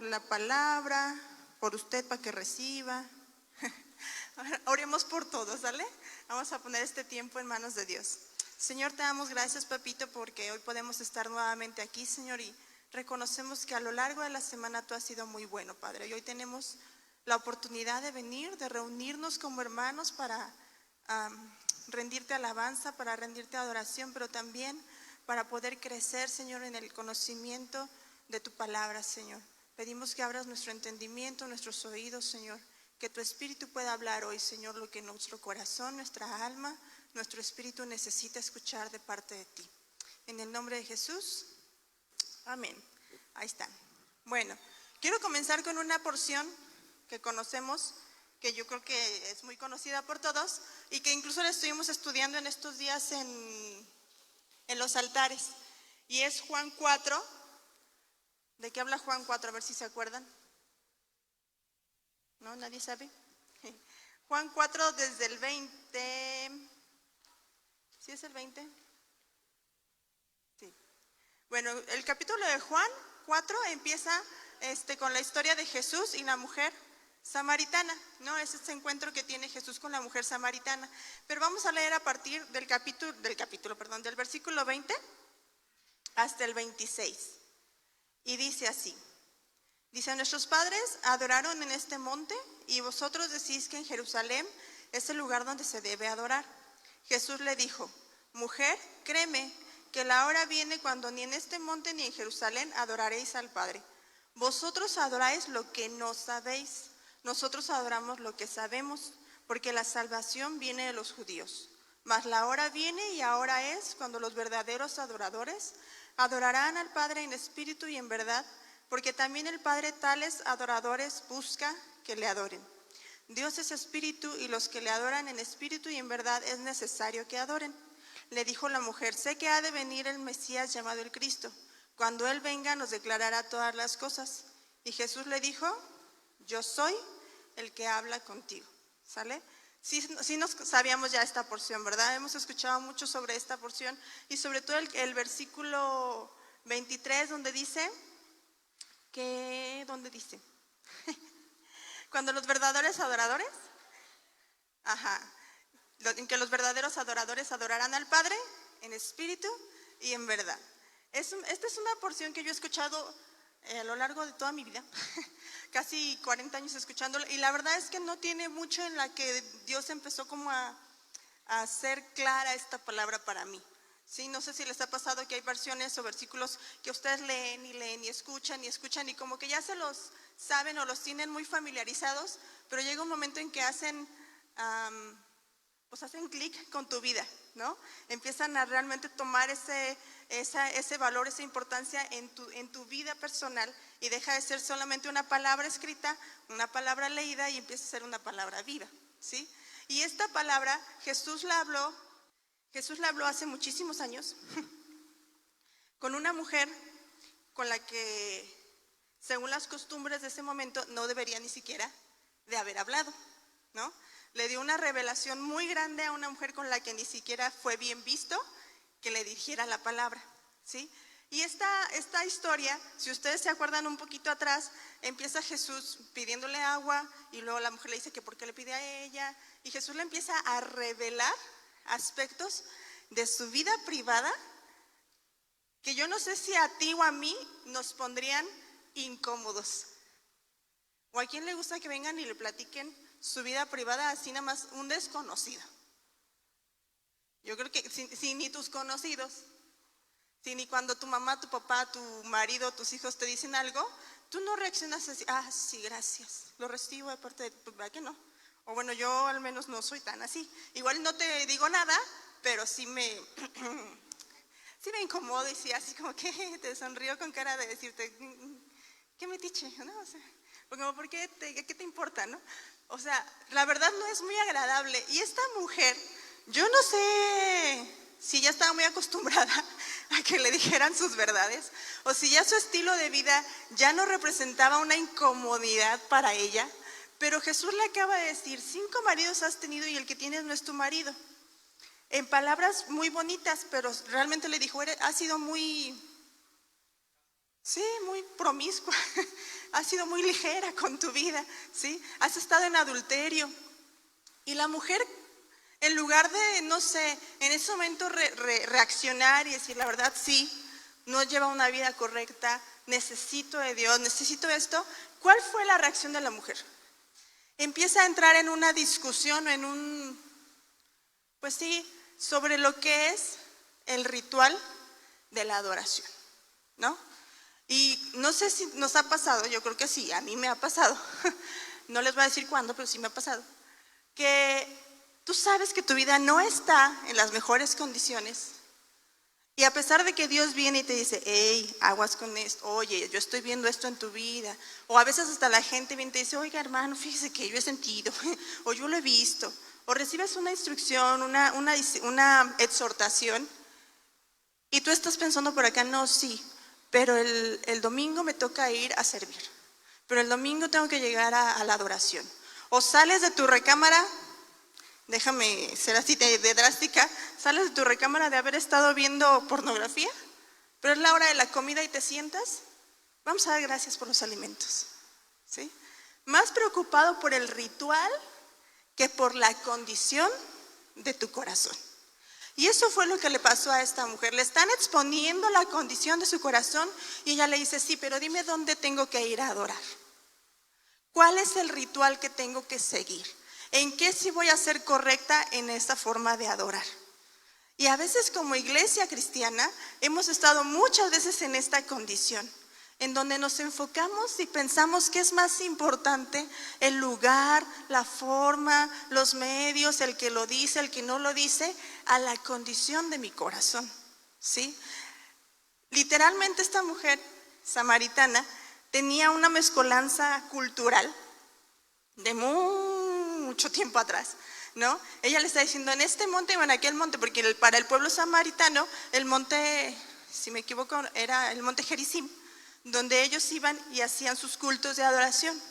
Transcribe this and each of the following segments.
por la palabra, por usted para que reciba. Oremos por todos, ¿sale? Vamos a poner este tiempo en manos de Dios. Señor, te damos gracias, papito, porque hoy podemos estar nuevamente aquí, Señor, y reconocemos que a lo largo de la semana tú has sido muy bueno, Padre. Y hoy tenemos la oportunidad de venir, de reunirnos como hermanos para rendirte alabanza, para rendirte adoración, pero también para poder crecer, Señor, en el conocimiento de tu palabra, Señor. Pedimos que abras nuestro entendimiento, nuestros oídos, Señor, que tu Espíritu pueda hablar hoy, Señor, lo que nuestro corazón, nuestra alma, nuestro espíritu necesita escuchar de parte de ti. En el nombre de Jesús, amén. Ahí están. Bueno, quiero comenzar con una porción que conocemos, que yo creo que es muy conocida por todos y que incluso la estuvimos estudiando en estos días en los altares. Y es Juan 4. ¿De qué habla Juan 4? A ver si se acuerdan. ¿No? ¿Nadie sabe? Juan 4 desde el 20. ¿Sí es el 20? Sí. Bueno, el capítulo de Juan 4 empieza con la historia de Jesús y la mujer samaritana, ¿no? Es este encuentro que tiene Jesús con la mujer samaritana. Pero vamos a leer a partir del versículo 20 hasta el 26. Y dice así. Dice: nuestros padres adoraron en este monte y vosotros decís que en Jerusalén es el lugar donde se debe adorar. Jesús le dijo: mujer, créeme que la hora viene cuando ni en este monte ni en Jerusalén adoraréis al Padre. Vosotros adoráis lo que no sabéis, nosotros adoramos lo que sabemos, porque la salvación viene de los judíos. Mas la hora viene y ahora es cuando los verdaderos adoradores adorarán al Padre en espíritu y en verdad, porque también el Padre tales adoradores busca que le adoren. Dios es espíritu y los que le adoran en espíritu y en verdad es necesario que adoren. Le dijo la mujer: sé que ha de venir el Mesías llamado el Cristo. Cuando Él venga nos declarará todas las cosas. Y Jesús le dijo: yo soy el que habla contigo. ¿Sale? Sí nos sabíamos ya esta porción, ¿verdad? Hemos escuchado mucho sobre esta porción y sobre todo el versículo 23 donde dice que, ¿dónde dice? Cuando los verdaderos adoradores, en que los verdaderos adoradores adorarán al Padre en espíritu y en verdad. Esta es una porción que yo he escuchado a lo largo de toda mi vida, casi 40 años escuchándolo, y la verdad es que no tiene mucho en la que Dios empezó como a hacer clara esta palabra para mí. Sí, no sé si les ha pasado que hay versiones o versículos que ustedes leen y escuchan y como que ya se los saben o los tienen muy familiarizados, pero llega un momento en que hacen clic con tu vida, ¿no? Empiezan a realmente tomar ese valor, esa importancia en tu vida personal y deja de ser solamente una palabra escrita, una palabra leída y empieza a ser una palabra viva, ¿sí? Y esta palabra Jesús la habló hace muchísimos años con una mujer con la que, según las costumbres de ese momento, no debería ni siquiera de haber hablado, ¿no? Le dio una revelación muy grande a una mujer con la que ni siquiera fue bien visto que le dirigiera la palabra, ¿sí? Y esta historia, si ustedes se acuerdan un poquito atrás, empieza Jesús pidiéndole agua y luego la mujer le dice que por qué le pide a ella, y Jesús le empieza a revelar aspectos de su vida privada que yo no sé si a ti o a mí nos pondrían incómodos. ¿O a quién le gusta que vengan y le platiquen su vida privada así nada más un desconocido? Yo creo que si ni tus conocidos, si ni cuando tu mamá, tu papá, tu marido, tus hijos te dicen algo, tú no reaccionas así: sí, gracias, lo recibo de parte de, pues, ¿verdad que no? O bueno, yo al menos no soy tan así. Igual no te digo nada, pero sí me incomodo y sí así como que te sonrío con cara de decirte: ¿qué metiche? ¿No? O sea, ¿por qué te importa, no? O sea, la verdad no es muy agradable. Y esta mujer, yo no sé si ya estaba muy acostumbrada a que le dijeran sus verdades, o si ya su estilo de vida ya no representaba una incomodidad para ella, pero Jesús le acaba de decir: 5 maridos has tenido y el que tienes no es tu marido. En palabras muy bonitas, pero realmente le dijo: has sido muy promiscua, has sido muy ligera con tu vida, ¿sí? Has estado en adulterio. Y la mujer, en lugar de, no sé, en ese momento reaccionar y decir, la verdad sí, no lleva una vida correcta, necesito de Dios, necesito esto, ¿cuál fue la reacción de la mujer? Empieza a entrar en una discusión, pues sí, sobre lo que es el ritual de la adoración, ¿no? Y no sé si nos ha pasado, yo creo que sí, a mí me ha pasado, no les voy a decir cuándo, pero sí me ha pasado, que tú sabes que tu vida no está en las mejores condiciones y a pesar de que Dios viene y te dice, hey, aguas con esto, oye, yo estoy viendo esto en tu vida, o a veces hasta la gente viene y te dice, oiga hermano, fíjese que yo he sentido, o yo lo he visto, o recibes una instrucción, una exhortación y tú estás pensando por acá, no, sí, pero el domingo me toca ir a servir, pero el domingo tengo que llegar a la adoración. O sales de tu recámara, déjame ser así de drástica, sales de tu recámara de haber estado viendo pornografía, pero es la hora de la comida y te sientas, vamos a dar gracias por los alimentos, ¿sí? Más preocupado por el ritual que por la condición de tu corazón. Y eso fue lo que le pasó a esta mujer. Le están exponiendo la condición de su corazón y ella le dice, sí, pero dime dónde tengo que ir a adorar. ¿Cuál es el ritual que tengo que seguir? ¿En qué sí voy a ser correcta en esta forma de adorar? Y a veces como iglesia cristiana hemos estado muchas veces en esta condición, en donde nos enfocamos y pensamos que es más importante el lugar, la forma, los medios, el que lo dice, el que no lo dice, a la condición de mi corazón, ¿sí? Literalmente esta mujer samaritana tenía una mezcolanza cultural de mucho tiempo atrás, ¿no? Ella le está diciendo en este monte o en aquel monte, porque para el pueblo samaritano el monte, si me equivoco, era el monte Gerizim, donde ellos iban y hacían sus cultos de adoración.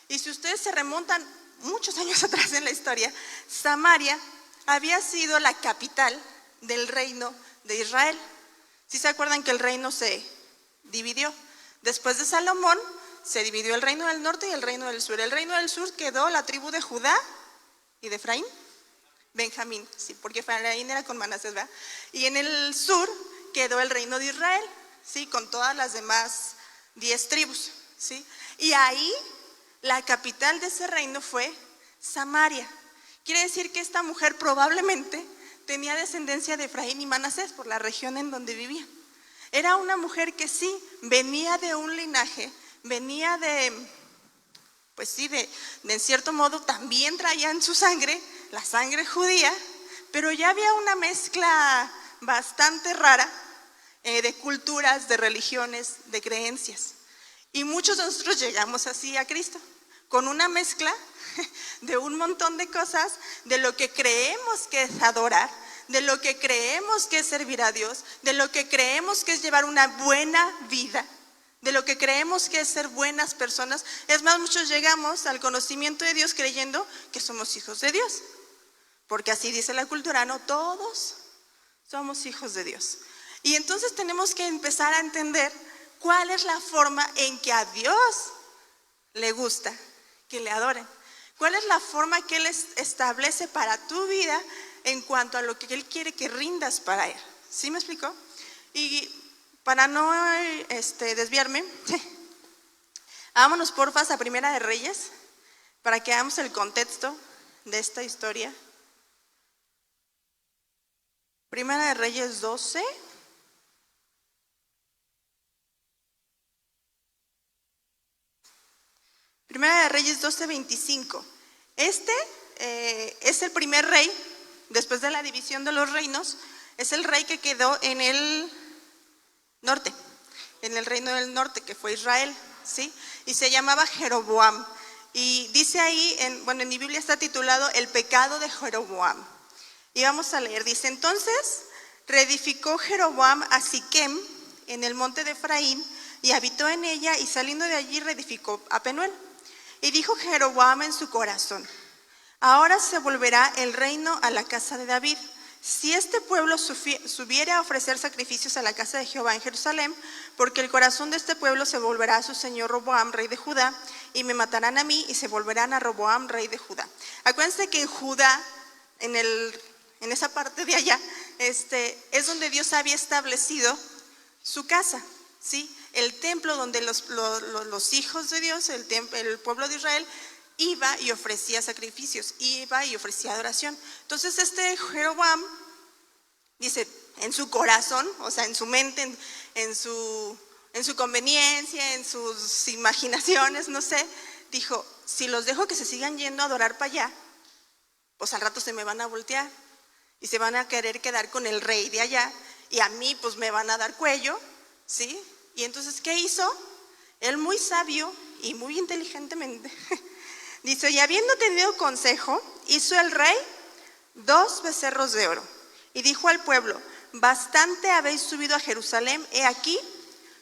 Y si ustedes se remontan muchos años atrás en la historia, Samaria había sido la capital del reino de Israel. ¿Sí se acuerdan que el reino se dividió? Después de Salomón se dividió el reino del norte y el reino del sur. El reino del sur quedó la tribu de Judá y de Efraín, Benjamín, sí, porque Efraín era con Manasés, ¿verdad? Y en el sur quedó el reino de Israel, sí, con todas las demás 10 tribus, sí. Y ahí la capital de ese reino fue Samaria. Quiere decir que esta mujer probablemente tenía descendencia de Efraín y Manasés por la región en donde vivía. Era una mujer que sí, venía de un linaje, venía pues sí, de en cierto modo también traía en su sangre, la sangre judía, pero ya había una mezcla bastante rara de culturas, de religiones, de creencias. Y muchos de nosotros llegamos así a Cristo, con una mezcla de un montón de cosas, de lo que creemos que es adorar, de lo que creemos que es servir a Dios, de lo que creemos que es llevar una buena vida, de lo que creemos que es ser buenas personas. Es más, muchos llegamos al conocimiento de Dios creyendo que somos hijos de Dios, porque así dice la cultura, no todos somos hijos de Dios. Y entonces tenemos que empezar a entender cuál es la forma en que a Dios le gusta que le adoren. ¿Cuál es la forma que Él establece para tu vida en cuanto a lo que Él quiere que rindas para Él? ¿Sí me explicó? Y para no desviarme, vámonos porfa a Primera de Reyes para que hagamos el contexto de esta historia. Primera de Reyes 12. Primera de Reyes 12:25. Este es el primer rey, después de la división de los reinos, es el rey que quedó en el norte, en el reino del norte, que fue Israel, ¿sí? Y se llamaba Jeroboam. Y dice ahí, en mi Biblia está titulado El pecado de Jeroboam. Y vamos a leer, dice, entonces reedificó Jeroboam a Siquem en el monte de Efraín y habitó en ella, y saliendo de allí reedificó a Penuel. Y dijo Jeroboam en su corazón, ahora se volverá el reino a la casa de David, si este pueblo subiera a ofrecer sacrificios a la casa de Jehová en Jerusalén, porque el corazón de este pueblo se volverá a su señor Roboam, rey de Judá, y me matarán a mí y se volverán a Roboam, rey de Judá. Acuérdense que en Judá, en esa parte de allá, es donde Dios había establecido su casa, ¿sí? El templo donde los hijos de Dios, el pueblo de Israel, iba y ofrecía sacrificios, iba y ofrecía adoración. Entonces Jeroboam dice, en su corazón, o sea, en su mente, en su conveniencia, en sus imaginaciones, no sé, dijo, si los dejo que se sigan yendo a adorar para allá, pues al rato se me van a voltear y se van a querer quedar con el rey de allá y a mí pues me van a dar cuello, ¿sí? Y entonces, ¿qué hizo? Él muy sabio y muy inteligentemente dice, y habiendo tenido consejo, hizo el rey 2 becerros de oro y dijo al pueblo, bastante habéis subido a Jerusalén, he aquí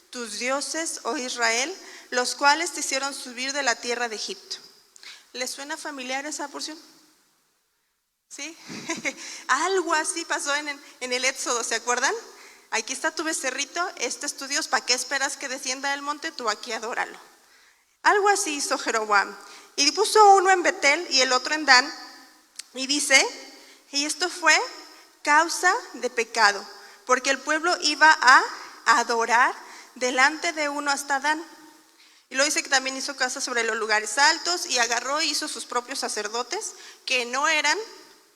tus dioses, oh Israel, los cuales te hicieron subir de la tierra de Egipto. ¿Les suena familiar esa porción? ¿Sí? Algo así pasó en el Éxodo, ¿se acuerdan? Aquí está tu becerrito, este es tu Dios, ¿para qué esperas que descienda del monte? Tú aquí adóralo. Algo así hizo Jeroboam. Y puso uno en Betel y el otro en Dan. Y dice, y esto fue causa de pecado, porque el pueblo iba a adorar delante de uno hasta Dan. Y luego dice que también hizo casa sobre los lugares altos y agarró y hizo sus propios sacerdotes, que no eran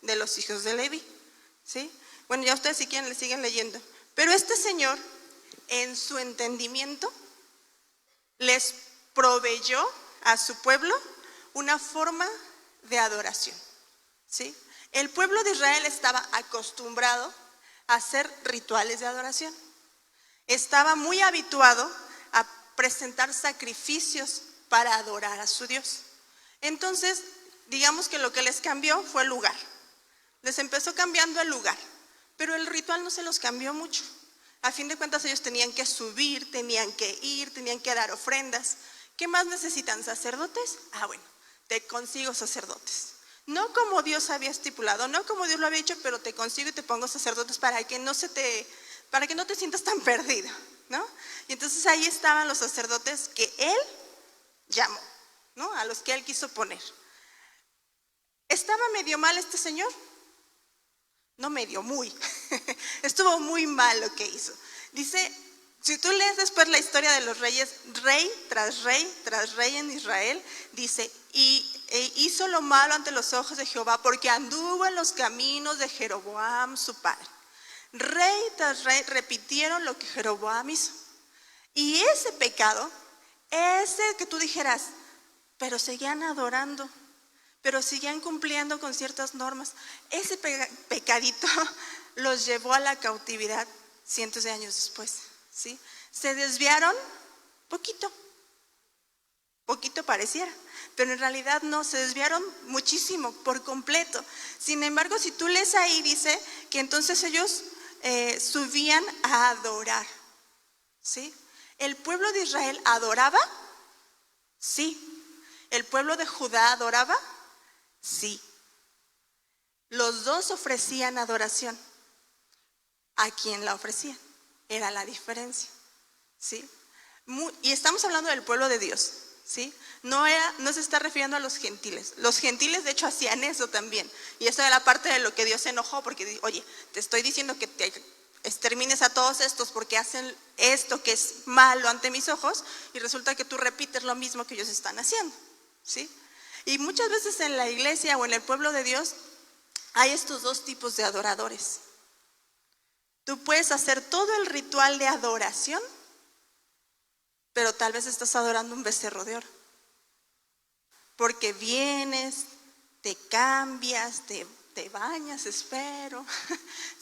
de los hijos de Leví, ¿sí? Bueno, ya ustedes si quieren le siguen leyendo. Pero este señor, en su entendimiento, les proveyó a su pueblo una forma de adoración, ¿sí? El pueblo de Israel estaba acostumbrado a hacer rituales de adoración. Estaba muy habituado a presentar sacrificios para adorar a su Dios. Entonces, digamos que lo que les cambió fue el lugar. Les empezó cambiando el lugar, pero el ritual no se los cambió mucho. A fin de cuentas ellos tenían que subir, tenían que ir, tenían que dar ofrendas. ¿Qué más necesitan? ¿Sacerdotes? Ah, bueno, te consigo sacerdotes. No como Dios había estipulado, no como Dios lo había hecho, pero te consigo y te pongo sacerdotes para que no te sientas tan perdido, ¿no? Y entonces ahí estaban los sacerdotes que él llamó, ¿no? A los que él quiso poner. ¿Estaba medio mal este señor? No medio, muy. Estuvo muy mal lo que hizo. Dice, si tú lees después la historia de los reyes, rey tras rey en Israel, dice, e hizo lo malo ante los ojos de Jehová, porque anduvo en los caminos de Jeroboam su padre. Rey tras rey repitieron lo que Jeroboam hizo. Y ese pecado, ese que tú dijeras, pero seguían adorando, pero seguían cumpliendo con ciertas normas, ese pecadito los llevó a la cautividad cientos de años después, ¿sí? Se desviaron poquito pareciera, pero en realidad no, se desviaron muchísimo, por completo. Sin embargo, si tú lees ahí, dice que entonces ellos subían a adorar, ¿sí? ¿El pueblo de Israel adoraba? Sí. ¿El pueblo de Judá adoraba? Sí. Los dos ofrecían adoración. ¿A quién la ofrecían? Era la diferencia, ¿sí? Y estamos hablando del pueblo de Dios, ¿sí? No se está refiriendo a los gentiles. Los gentiles de hecho hacían eso también. Y esa era la parte de lo que Dios se enojó, porque oye, te estoy diciendo que te extermines a todos estos porque hacen esto que es malo ante mis ojos, y resulta que tú repites lo mismo que ellos están haciendo, ¿sí? Y muchas veces en la iglesia o en el pueblo de Dios hay estos dos tipos de adoradores. Tú puedes hacer todo el ritual de adoración, pero tal vez estás adorando un becerro de oro. Porque vienes, te cambias, te bañas, espero.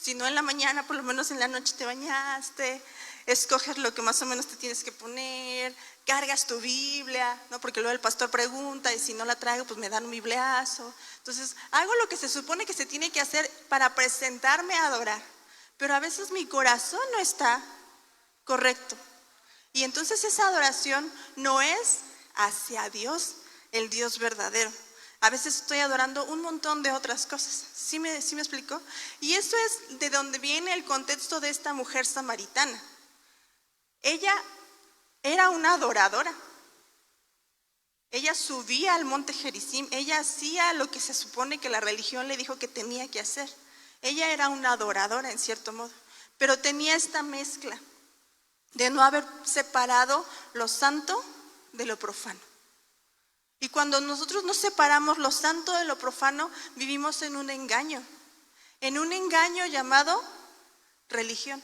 Si no en la mañana, por lo menos en la noche te bañaste, escoges lo que más o menos te tienes que poner, cargas tu Biblia, ¿no? Porque luego el pastor pregunta y si no la traigo, pues me dan un bibliazo. Entonces, hago lo que se supone que se tiene que hacer para presentarme a adorar. Pero a veces mi corazón no está correcto. Y entonces esa adoración no es hacia Dios, el Dios verdadero. A veces estoy adorando un montón de otras cosas. ¿Sí me explico? Y eso es de donde viene el contexto de esta mujer samaritana. Ella era una adoradora. Ella subía al monte Gerizim, ella hacía lo que se supone que la religión le dijo que tenía que hacer. Ella era una adoradora en cierto modo, pero tenía esta mezcla de no haber separado lo santo de lo profano. Y cuando nosotros no separamos lo santo de lo profano, vivimos en un engaño llamado religión.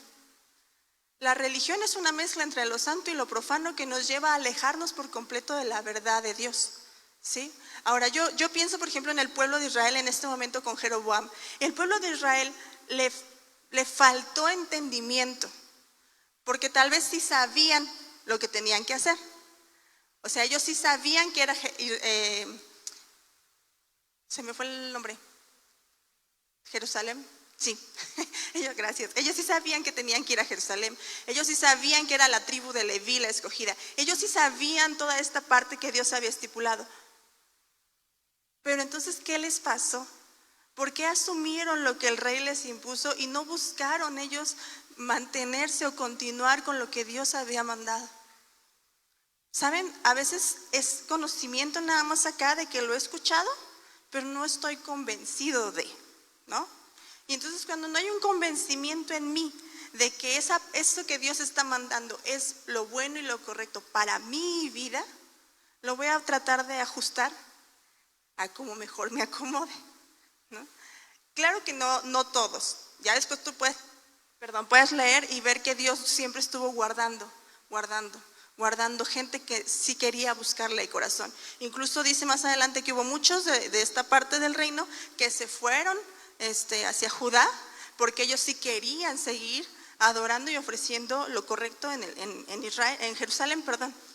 La religión es una mezcla entre lo santo y lo profano que nos lleva a alejarnos por completo de la verdad de Dios, ¿sí? Ahora, yo pienso, por ejemplo, en el pueblo de Israel en este momento con Jeroboam. El pueblo de Israel le faltó entendimiento, porque tal vez sí sabían lo que tenían que hacer. O sea, ellos sí sabían que era, se me fue el nombre, Jerusalén. Sí, gracias. Ellos sí sabían que tenían que ir a Jerusalén. Ellos sí sabían que era la tribu de Leví la escogida. Ellos sí sabían toda esta parte que Dios había estipulado. Pero entonces, ¿qué les pasó? ¿Por qué asumieron lo que el rey les impuso y no buscaron ellos mantenerse o continuar con lo que Dios había mandado? ¿Saben? A veces es conocimiento nada más acá de que lo he escuchado, pero no estoy convencido de, ¿no? Y entonces cuando no hay un convencimiento en mí de que eso que Dios está mandando es lo bueno y lo correcto para mi vida, lo voy a tratar de ajustar a como mejor me acomode, ¿no? Claro que no todos. Ya después tú puedes leer y ver que Dios siempre estuvo guardando gente que sí quería buscarle de corazón. Incluso dice más adelante que hubo muchos de esta parte del reino que se fueron hacia Judá, porque ellos sí querían seguir adorando y ofreciendo lo correcto en Israel, en Jerusalén,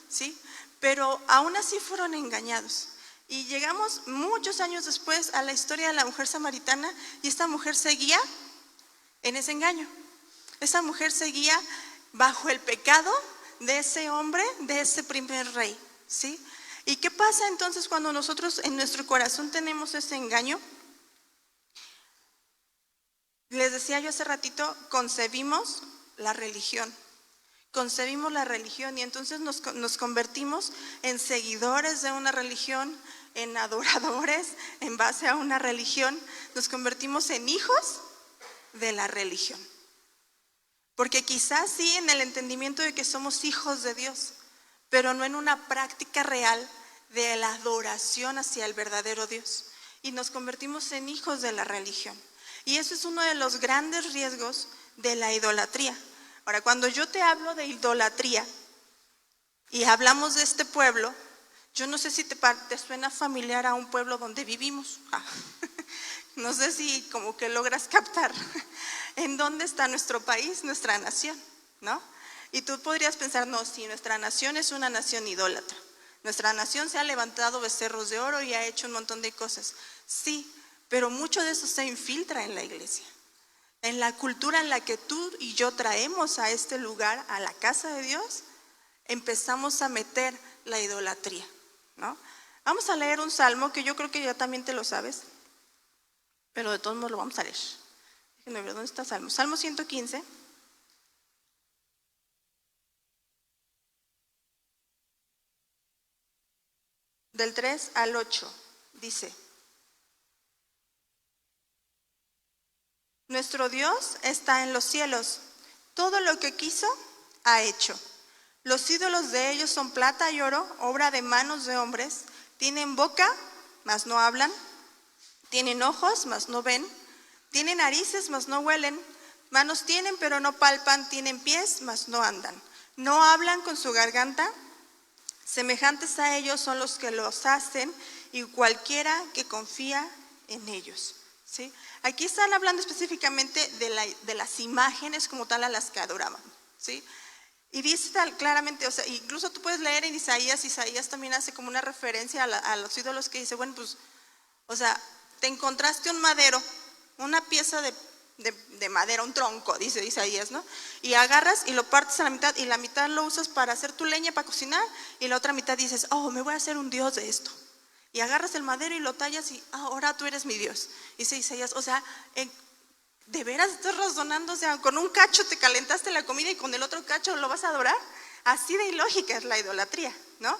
¿sí? Pero aún así fueron engañados. Y llegamos muchos años después a la historia de la mujer samaritana, y esta mujer seguía en ese engaño. Esa mujer seguía bajo el pecado de ese hombre, de ese primer rey, ¿sí? ¿Y qué pasa entonces cuando nosotros en nuestro corazón tenemos ese engaño? Les decía yo hace ratito, concebimos la religión y entonces nos convertimos en seguidores de una religión, en adoradores en base a una religión, nos convertimos en hijos de la religión. Porque quizás sí en el entendimiento de que somos hijos de Dios, pero no en una práctica real de la adoración hacia el verdadero Dios. Y nos convertimos en hijos de la religión. Y eso es uno de los grandes riesgos de la idolatría. Ahora, cuando yo te hablo de idolatría y hablamos de este pueblo, yo no sé si te suena familiar a un pueblo donde vivimos. No sé si como que logras captar en dónde está nuestro país, nuestra nación, ¿no? Y tú podrías pensar, no, si nuestra nación es una nación idólatra. Nuestra nación se ha levantado becerros de oro y ha hecho un montón de cosas. Sí, pero mucho de eso se infiltra en la iglesia. En la cultura en la que tú y yo traemos a este lugar, a la casa de Dios, empezamos a meter la idolatría, ¿no? Vamos a leer un salmo que yo creo que ya también te lo sabes, pero de todos modos lo vamos a leer. Déjenme ver, ¿dónde está Salmo? Salmo 115. Del 3 al 8, dice: Nuestro Dios está en los cielos, todo lo que quiso ha hecho. Los ídolos de ellos son plata y oro, obra de manos de hombres. Tienen boca, mas no hablan. Tienen ojos, mas no ven. Tienen narices, mas no huelen. Manos tienen, pero no palpan. Tienen pies, mas no andan. No hablan con su garganta. Semejantes a ellos son los que los hacen y cualquiera que confía en ellos, ¿sí? Aquí están hablando específicamente de las imágenes como tal a las que adoraban, ¿sí? Y dice claramente, o sea, incluso tú puedes leer en Isaías también hace como una referencia a los ídolos que dice, bueno, pues, o sea, te encontraste un madero, una pieza de madera, un tronco, dice Isaías, ¿no? Y agarras y lo partes a la mitad y la mitad lo usas para hacer tu leña, para cocinar, y la otra mitad dices, oh, me voy a hacer un dios de esto. Y agarras el madero y lo tallas y ahora tú eres mi Dios. Dice Isaías, o sea, ¿de veras estás razonando? O sea, con un cacho te calentaste la comida y con el otro cacho lo vas a adorar. Así de ilógica es la idolatría, ¿no?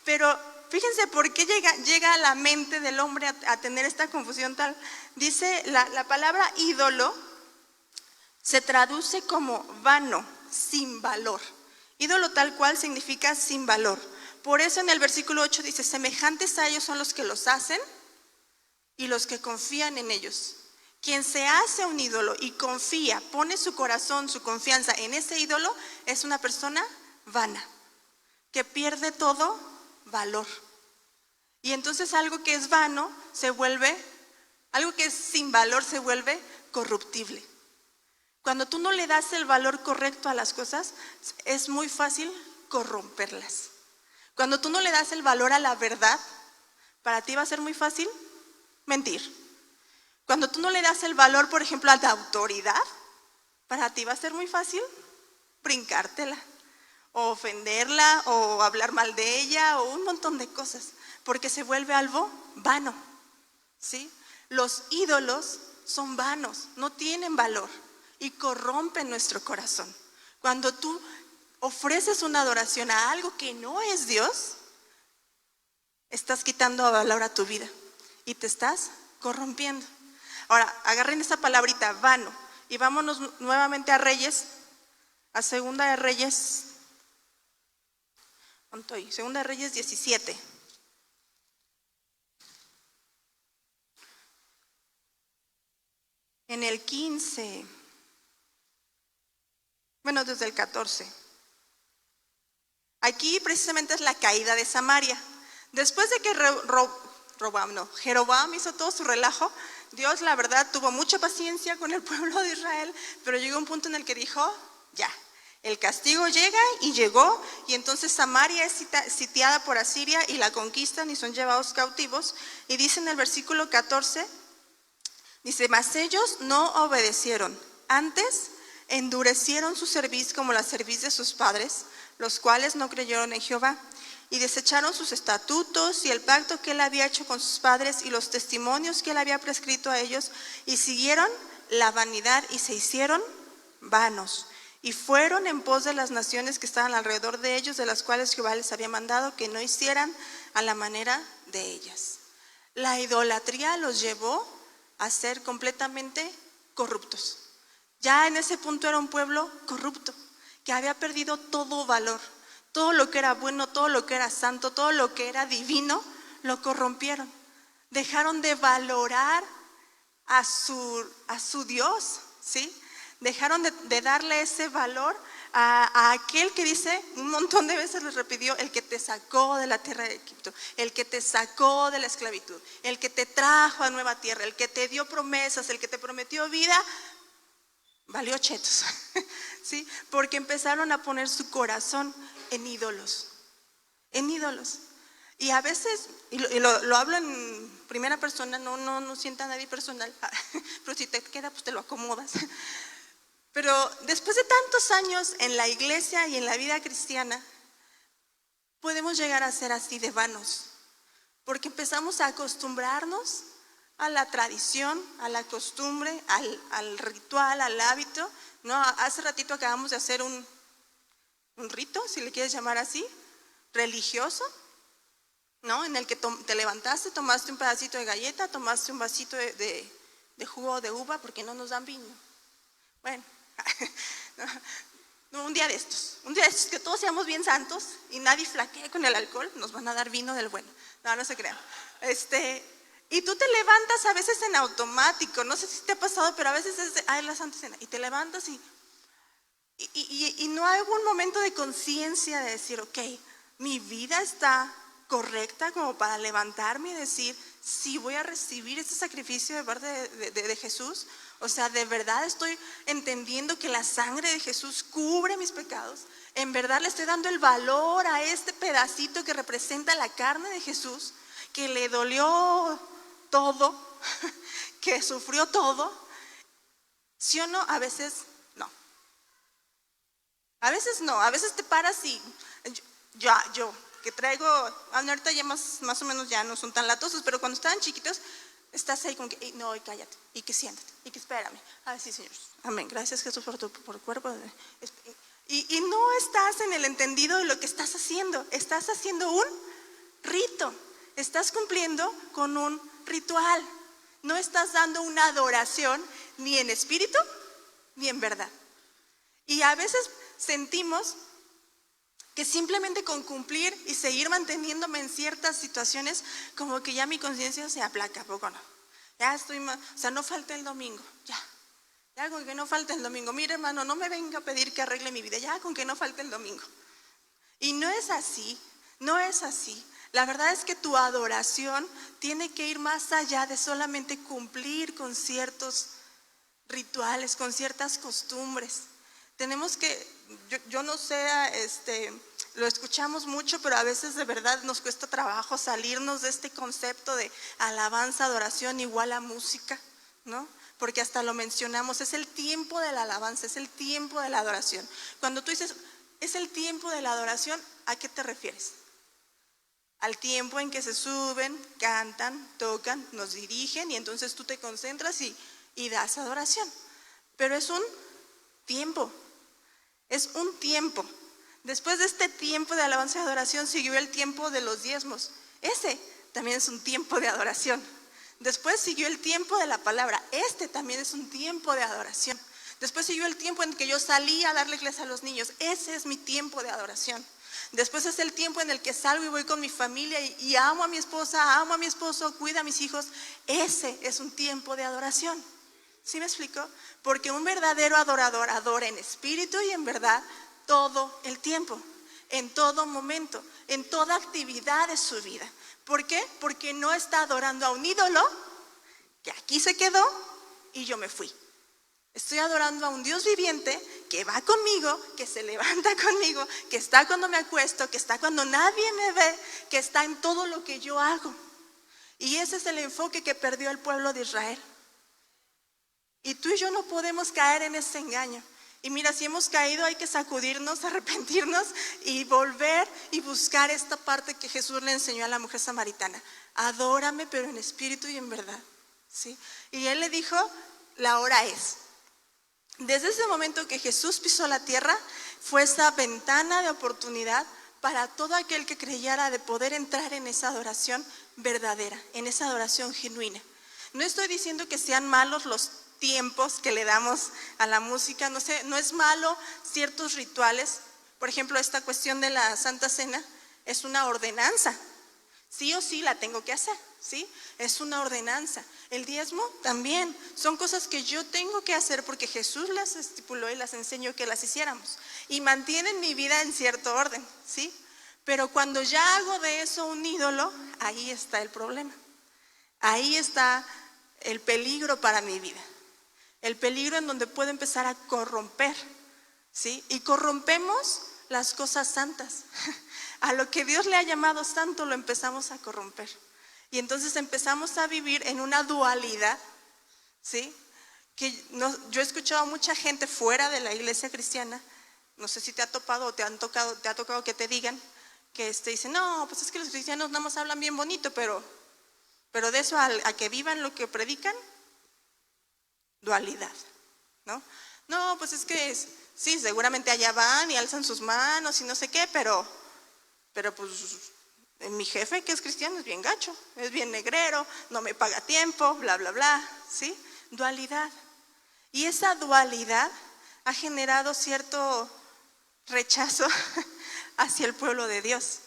Pero fíjense por qué llega a la mente del hombre a tener esta confusión tal. Dice la palabra ídolo se traduce como vano, sin valor. Ídolo tal cual significa sin valor. Por eso en el versículo 8 dice, semejantes a ellos son los que los hacen y los que confían en ellos. Quien se hace un ídolo y confía, pone su corazón, su confianza en ese ídolo, es una persona vana, que pierde todo valor. Y entonces algo que es vano algo que es sin valor se vuelve corruptible. Cuando tú no le das el valor correcto a las cosas, es muy fácil corromperlas. Cuando tú no le das el valor a la verdad, para ti va a ser muy fácil mentir. Cuando tú no le das el valor, por ejemplo, a la autoridad, para ti va a ser muy fácil brincártela, o ofenderla, o hablar mal de ella, o un montón de cosas, porque se vuelve algo vano, ¿sí? Los ídolos son vanos, no tienen valor y corrompen nuestro corazón. Cuando tú ofreces una adoración a algo que no es Dios, estás quitando valor a tu vida y te estás corrompiendo. Ahora, agarren esa palabrita, vano, y vámonos nuevamente a Reyes, a Segunda de Reyes, Segunda de Reyes 17. En el 15, bueno, desde el 14. Aquí precisamente es la caída de Samaria. Después de que Jeroboam hizo todo su relajo, Dios la verdad tuvo mucha paciencia con el pueblo de Israel, pero llegó un punto en el que dijo, ya, el castigo llega y llegó, y entonces Samaria es sitiada por Asiria y la conquistan y son llevados cautivos. Y dice en el versículo 14, dice, mas ellos no obedecieron, antes endurecieron su cerviz como la cerviz de sus padres, los cuales no creyeron en Jehová, y desecharon sus estatutos y el pacto que él había hecho con sus padres y los testimonios que él había prescrito a ellos, y siguieron la vanidad y se hicieron vanos, y fueron en pos de las naciones que estaban alrededor de ellos, de las cuales Jehová les había mandado que no hicieran a la manera de ellas. La idolatría los llevó a ser completamente corruptos. Ya en ese punto era un pueblo corrupto, que había perdido todo valor. Todo lo que era bueno, todo lo que era santo, todo lo que era divino, lo corrompieron. Dejaron de valorar a su Dios, ¿sí? Dejaron de darle ese valor a aquel que dice, un montón de veces les repitió, el que te sacó de la tierra de Egipto, el que te sacó de la esclavitud, el que te trajo a nueva tierra, el que te dio promesas, el que te prometió vida. Valió chetos, ¿sí? Porque empezaron a poner su corazón en ídolos, en ídolos. Y a veces, y lo hablo en primera persona, no sienta a nadie personal, pero si te queda, pues te lo acomodas. Pero después de tantos años en la iglesia y en la vida cristiana, podemos llegar a ser así de vanos, porque empezamos a acostumbrarnos a la tradición, a la costumbre, al ritual, al hábito, ¿no? Hace ratito acabamos de hacer un rito, si le quieres llamar así, religioso, ¿no? En el que te levantaste, tomaste un pedacito de galleta, tomaste un vasito de jugo de uva, porque no nos dan vino. Bueno, un día de estos que todos seamos bien santos y nadie flaquee con el alcohol, nos van a dar vino del bueno. No se crean. Y tú te levantas a veces en automático, no sé si te ha pasado, pero a veces es la Santa Cena, y te levantas y no hay algún momento de conciencia de decir, ok, mi vida está correcta como para levantarme y decir, sí, voy a recibir este sacrificio de parte de Jesús. O sea, de verdad estoy entendiendo que la sangre de Jesús cubre mis pecados. En verdad le estoy dando el valor a este pedacito que representa la carne de Jesús, que le dolió todo, que sufrió todo. ¿Sí o no? A veces no. A veces no, a veces te paras y yo que traigo, ahorita ya más o menos ya no son tan latosos, pero cuando estaban chiquitos, estás ahí como que, no, cállate, y que siéntate, y que espérame. Ay, sí, Señor, amén, gracias Jesús por el cuerpo. Y no estás en el entendido de lo que estás haciendo un rito, estás cumpliendo con un ritual, no estás dando una adoración ni en espíritu ni en verdad. Y a veces sentimos que simplemente con cumplir y seguir manteniéndome en ciertas situaciones, como que ya mi conciencia se aplaca, ¿a poco no? Ya estoy más, o sea, no falta el domingo, ya con que no falta el domingo. Mire, hermano, no me venga a pedir que arregle mi vida, ya con que no falte el domingo. Y no es así, no es así. La verdad es que tu adoración tiene que ir más allá de solamente cumplir con ciertos rituales, con ciertas costumbres. Tenemos que, yo no sé, lo escuchamos mucho, pero a veces de verdad nos cuesta trabajo salirnos de este concepto de alabanza, adoración igual a música, ¿no? Porque hasta lo mencionamos, es el tiempo de la alabanza, es el tiempo de la adoración. Cuando tú dices, es el tiempo de la adoración, ¿a qué te refieres? Al tiempo en que se suben, cantan, tocan, nos dirigen y entonces tú te concentras y das adoración. Pero es un tiempo. Es un tiempo. Después de este tiempo de alabanza y adoración siguió el tiempo de los diezmos. Ese también es un tiempo de adoración. Después siguió el tiempo de la palabra. Este también es un tiempo de adoración. Después siguió el tiempo en que yo salí a darle clases a los niños. Ese es mi tiempo de adoración. Después es el tiempo en el que salgo y voy con mi familia y amo a mi esposa, amo a mi esposo, cuido a mis hijos. Ese es un tiempo de adoración. ¿Sí me explico? Porque un verdadero adorador adora en espíritu y en verdad todo el tiempo, en todo momento, en toda actividad de su vida. ¿Por qué? Porque no está adorando a un ídolo que aquí se quedó y yo me fui. Estoy adorando a un Dios viviente que va conmigo, que se levanta conmigo, que está cuando me acuesto, que está cuando nadie me ve, que está en todo lo que yo hago. Y ese es el enfoque que perdió el pueblo de Israel. Y tú y yo no podemos caer en ese engaño. Y mira, si hemos caído hay que sacudirnos, arrepentirnos y volver y buscar esta parte que Jesús le enseñó a la mujer samaritana. Adórame, pero en espíritu y en verdad, ¿sí? Y él le dijo, la hora es. Desde ese momento que Jesús pisó la tierra, fue esa ventana de oportunidad para todo aquel que creyera de poder entrar en esa adoración verdadera, en esa adoración genuina. No estoy diciendo que sean malos los tiempos que le damos a la música, no sé, no es malo ciertos rituales. Por ejemplo, esta cuestión de la Santa Cena es una ordenanza, sí o sí la tengo que hacer, ¿sí? Es una ordenanza. El diezmo también, son cosas que yo tengo que hacer porque Jesús las estipuló y las enseñó que las hiciéramos y mantienen mi vida en cierto orden, ¿sí? Pero cuando ya hago de eso un ídolo, ahí está el problema, ahí está el peligro para mi vida. El peligro en donde puede empezar a corromper, ¿sí? Y corrompemos las cosas santas. A lo que Dios le ha llamado santo lo empezamos a corromper. Y entonces empezamos a vivir en una dualidad, ¿sí? Que yo he escuchado a mucha gente fuera de la iglesia cristiana, no sé si te ha topado o te ha tocado que te digan, que dicen, no, pues es que los cristianos nada más hablan bien bonito, pero de eso a que vivan lo que predican, dualidad, ¿no? No, pues es que sí, seguramente allá van y alzan sus manos y no sé qué, pero pues mi jefe que es cristiano es bien gacho, es bien negrero, no me paga a tiempo, bla, bla, bla, ¿sí? Dualidad. Y esa dualidad ha generado cierto rechazo hacia el pueblo de Dios.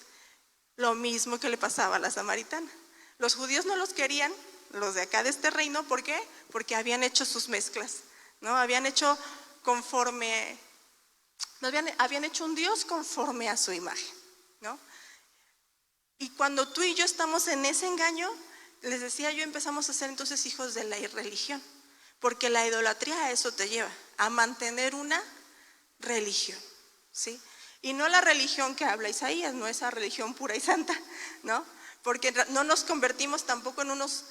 Lo mismo que le pasaba a la samaritana. Los judíos no los querían, los de acá de este reino, ¿por qué? Porque habían hecho sus mezclas, ¿no? Habían hecho habían hecho un Dios conforme a su imagen, ¿no? Y cuando tú y yo estamos en ese engaño, les decía yo, empezamos a ser entonces hijos de la irreligión, porque la idolatría a eso te lleva, a mantener una religión, ¿sí? Y no la religión que habla Isaías, no esa religión pura y santa, ¿no? Porque no nos convertimos tampoco en unos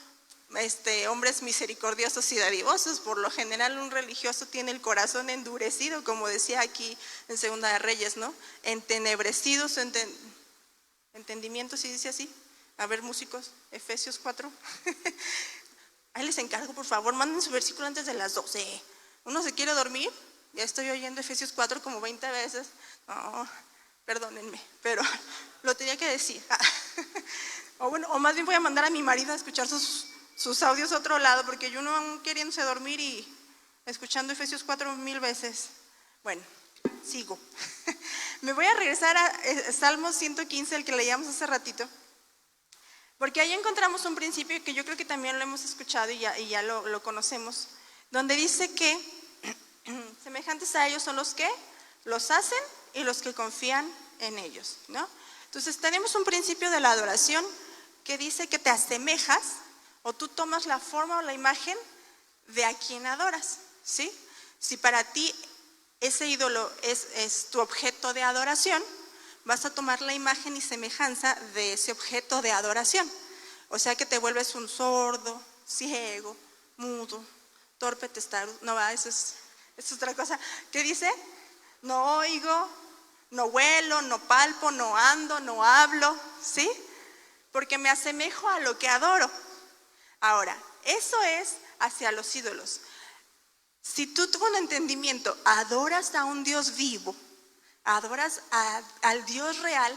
hombres misericordiosos y dadivosos. Por lo general un religioso tiene el corazón endurecido, como decía aquí en Segunda de Reyes, ¿no? Entenebrecidos, entendimiento, si dice así. A ver, músicos, Efesios 4. Ahí les encargo, por favor, manden su versículo antes de las 12. Uno se quiere dormir, ya estoy oyendo Efesios 4 como 20 veces. No, perdónenme, pero lo tenía que decir. O más bien voy a mandar a mi marido a escuchar sus audios a otro lado, porque yo no queriéndose dormir y escuchando Efesios 4 1000 veces. Bueno, sigo. Me voy a regresar a Salmos 115, el que leíamos hace ratito, porque ahí encontramos un principio que yo creo que también lo hemos escuchado y ya lo conocemos, donde dice que semejantes a ellos son los que los hacen y los que confían en ellos, ¿no? Entonces tenemos un principio de la adoración que dice que te asemejas o tú tomas la forma o la imagen de a quien adoras, ¿sí? Si para ti ese ídolo es tu objeto de adoración, vas a tomar la imagen y semejanza de ese objeto de adoración. O sea que te vuelves un sordo, ciego, mudo, torpe, testarudo. No va, eso es otra cosa. ¿Qué dice? No oigo, no huelo, no palpo, no ando, no hablo, ¿sí? Porque me asemejo a lo que adoro. Ahora, eso es hacia los ídolos. Si tú con entendimiento adoras a un Dios vivo, adoras al Dios real,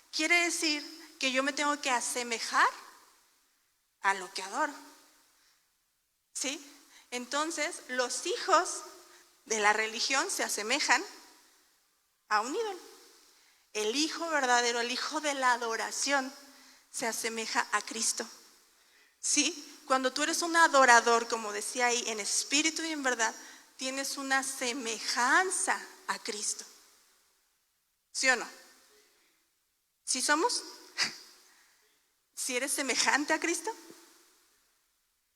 quiere decir que yo me tengo que asemejar a lo que adoro, ¿sí? Entonces, los hijos de la religión se asemejan a un ídolo. El hijo verdadero, el hijo de la adoración, se asemeja a Cristo, ¿sí? Cuando tú eres un adorador, como decía ahí, en espíritu y en verdad, tienes una semejanza a Cristo. ¿Sí o no? ¿Sí somos? ¿Sí eres semejante a Cristo?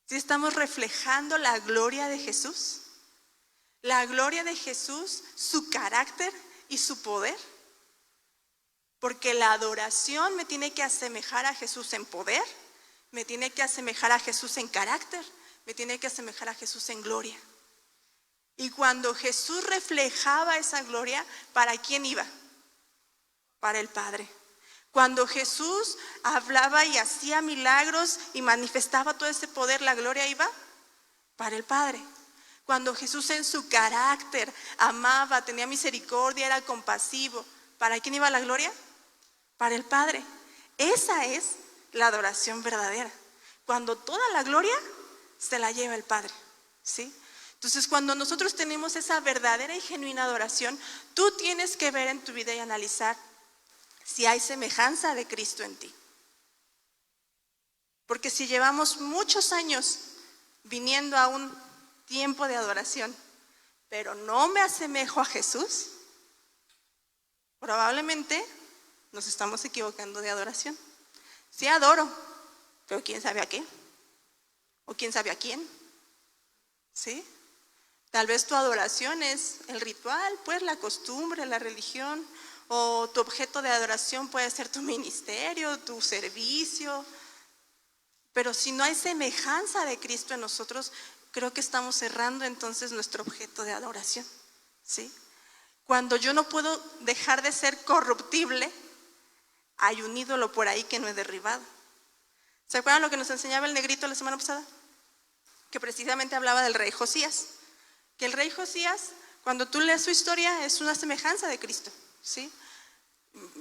¿Sí estamos reflejando la gloria de Jesús? La gloria de Jesús, su carácter y su poder. Porque la adoración me tiene que asemejar a Jesús en poder, me tiene que asemejar a Jesús en carácter, me tiene que asemejar a Jesús en gloria. Y cuando Jesús reflejaba esa gloria, ¿para quién iba? Para el Padre. Cuando Jesús hablaba y hacía milagros y manifestaba todo ese poder, la gloria iba para el Padre. Cuando Jesús en su carácter amaba, tenía misericordia, era compasivo, ¿para quién iba la gloria? Para el Padre. Esa es la adoración verdadera. Cuando toda la gloria se la lleva el Padre, ¿sí? Entonces, cuando nosotros tenemos esa verdadera y genuina adoración, tú tienes que ver en tu vida y analizar si hay semejanza de Cristo en ti. Porque si llevamos muchos años viniendo a un tiempo de adoración, pero no me asemejo a Jesús, probablemente nos estamos equivocando de adoración. Sí adoro, pero quién sabe a qué, o quién sabe a quién, ¿sí? Tal vez tu adoración es el ritual, pues la costumbre, la religión, o tu objeto de adoración puede ser tu ministerio, tu servicio. Pero si no hay semejanza de Cristo en nosotros, creo que estamos cerrando entonces nuestro objeto de adoración, ¿sí? Cuando yo no puedo dejar de ser corruptible, hay un ídolo por ahí que no he derribado. ¿Se acuerdan lo que nos enseñaba el negrito la semana pasada? Que precisamente hablaba del rey Josías. Que el rey Josías, cuando tú lees su historia, es una semejanza de Cristo, ¿sí?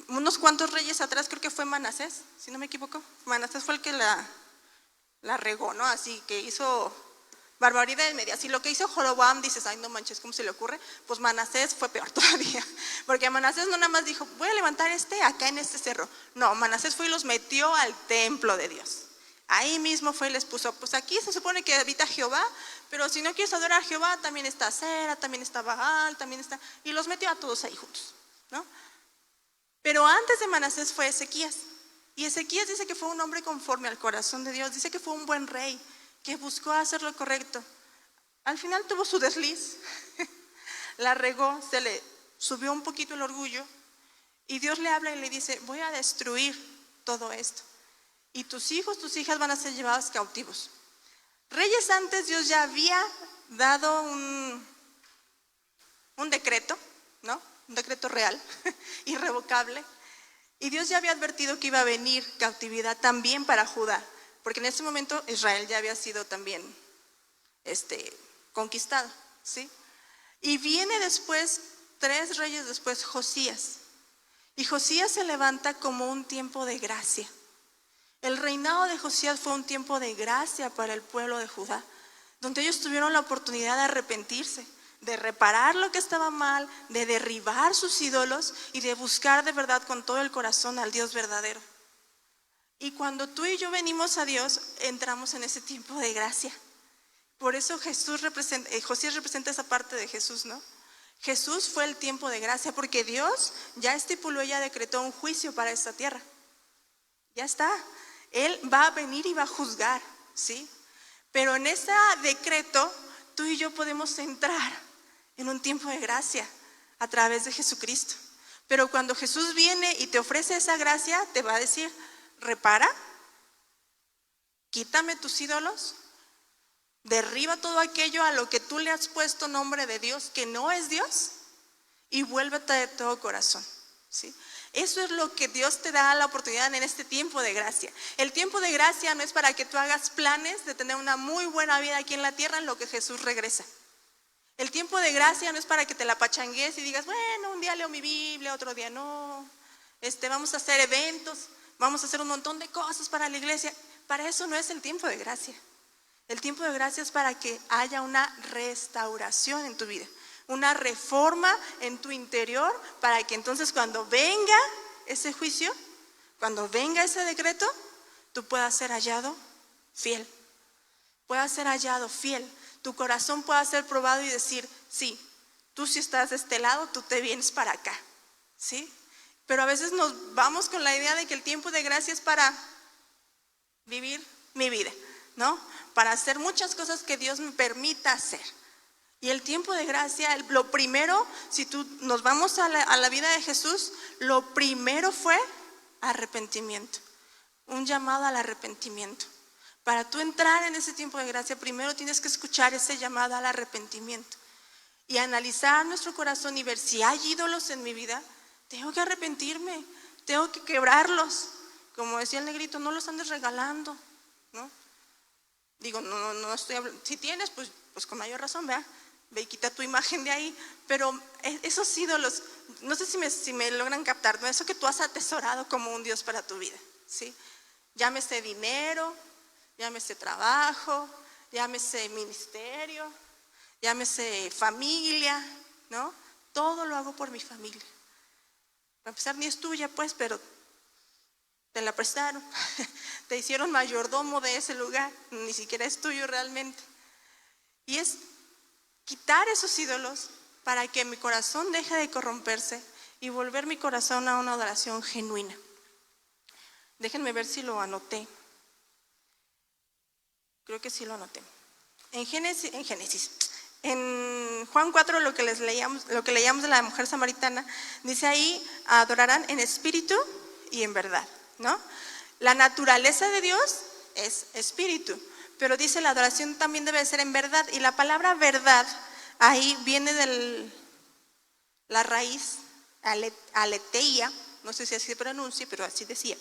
Unos cuantos reyes atrás, creo que fue Manasés, si no me equivoco. Manasés fue el que la regó, ¿no? Así que hizo barbaridades medias. Y lo que hizo Jeroboam, dices, ay, no manches, ¿cómo se le ocurre? Pues Manasés fue peor todavía. Porque Manasés no nada más dijo, voy a levantar acá en este cerro. No, Manasés fue y los metió al templo de Dios. Ahí mismo fue y les puso, pues aquí se supone que habita Jehová, pero si no quieres adorar a Jehová, también está Acera, también está Baal, también está... Y los metió a todos ahí juntos, ¿no? Pero antes de Manasés fue Ezequías. Y Ezequías dice que fue un hombre conforme al corazón de Dios. Dice que fue un buen rey, que buscó hacer lo correcto. Al final tuvo su desliz, la regó, se le subió un poquito el orgullo. Y Dios le habla y le dice, voy a destruir todo esto. Y tus hijos, tus hijas van a ser llevados cautivos. Reyes antes Dios ya había dado un decreto, ¿no? Un decreto real, irrevocable, Y Dios ya había advertido que iba a venir cautividad también para Judá, porque en ese momento Israel ya había sido también conquistado, ¿sí? Y viene después, 3 reyes después, Josías. Y Josías se levanta como un tiempo de gracia. El reinado de Josías fue un tiempo de gracia para el pueblo de Judá, donde ellos tuvieron la oportunidad de arrepentirse, de reparar lo que estaba mal, de derribar sus ídolos y de buscar de verdad con todo el corazón al Dios verdadero. Y cuando tú y yo venimos a Dios, entramos en ese tiempo de gracia. Por eso Josías representa esa parte de Jesús, ¿no? Jesús fue el tiempo de gracia, porque Dios ya estipuló, ya decretó un juicio para esta tierra. Ya está. Él va a venir y va a juzgar, ¿sí? Pero en ese decreto, tú y yo podemos entrar en un tiempo de gracia a través de Jesucristo. Pero cuando Jesús viene y te ofrece esa gracia, te va a decir: repara, quítame tus ídolos, derriba todo aquello a lo que tú le has puesto nombre de Dios que no es Dios, y vuélvete de todo corazón, ¿sí? Eso es lo que Dios te da la oportunidad en este tiempo de gracia. El tiempo de gracia no es para que tú hagas planes de tener una muy buena vida aquí en la tierra en lo que Jesús regresa. El tiempo de gracia no es para que te la pachangues y digas: bueno, un día leo mi Biblia, otro día no, vamos a hacer eventos, vamos a hacer un montón de cosas para la iglesia. Para eso no es el tiempo de gracia. El tiempo de gracia es para que haya una restauración en tu vida, una reforma en tu interior, para que entonces cuando venga ese juicio, cuando venga ese decreto, tú puedas ser hallado fiel. Puedas ser hallado fiel. Tu corazón pueda ser probado y decir: sí, tú si estás de este lado, tú te vienes para acá, ¿sí? Pero a veces nos vamos con la idea de que el tiempo de gracia es para vivir mi vida, ¿no? Para hacer muchas cosas que Dios me permita hacer. Y el tiempo de gracia, lo primero, si nos vamos a la vida de Jesús, lo primero fue arrepentimiento, un llamado al arrepentimiento. Para tú entrar en ese tiempo de gracia, primero tienes que escuchar ese llamado al arrepentimiento y analizar nuestro corazón y ver si hay ídolos en mi vida. Tengo que arrepentirme, tengo que quebrarlos. Como decía el negrito, no los andes regalando, ¿no? Digo, no estoy hablando. Si tienes, pues con mayor razón, ¿verdad? Ve y quita tu imagen de ahí. Pero esos ídolos, no sé si me logran captar, ¿no? Eso que tú has atesorado como un Dios para tu vida, ¿sí? Llámese dinero, llámese trabajo, llámese ministerio, llámese familia, ¿no? Todo lo hago por mi familia. Para empezar, ni es tuya, pues, pero te la prestaron, te hicieron mayordomo de ese lugar, ni siquiera es tuyo realmente. Y es quitar esos ídolos para que mi corazón deje de corromperse y volver mi corazón a una adoración genuina. Déjenme ver si lo anoté. Creo que sí lo anoté. En Juan 4, lo que leíamos de la mujer samaritana, dice ahí: adorarán en espíritu y en verdad, ¿no? La naturaleza de Dios es espíritu, pero dice la adoración también debe ser en verdad. Y la palabra verdad ahí viene de la raíz aletheia, no sé si así se pronuncia, pero así decía.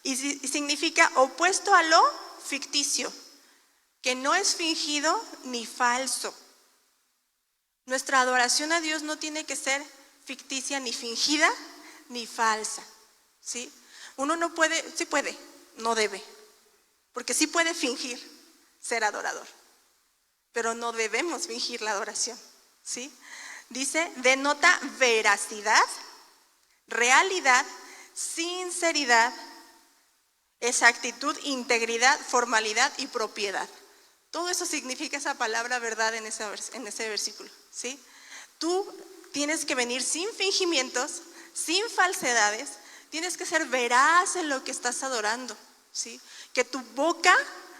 Y significa opuesto a lo ficticio, que no es fingido ni falso. Nuestra adoración a Dios no tiene que ser ficticia, ni fingida, ni falsa, ¿sí? Uno no puede, sí puede, no debe, porque sí puede fingir ser adorador, pero no debemos fingir la adoración, ¿sí? Dice, denota veracidad, realidad, sinceridad, exactitud, integridad, formalidad y propiedad. Todo eso significa esa palabra verdad en ese versículo, ¿sí? Tú tienes que venir sin fingimientos, sin falsedades, tienes que ser veraz en lo que estás adorando, ¿sí? Que tu boca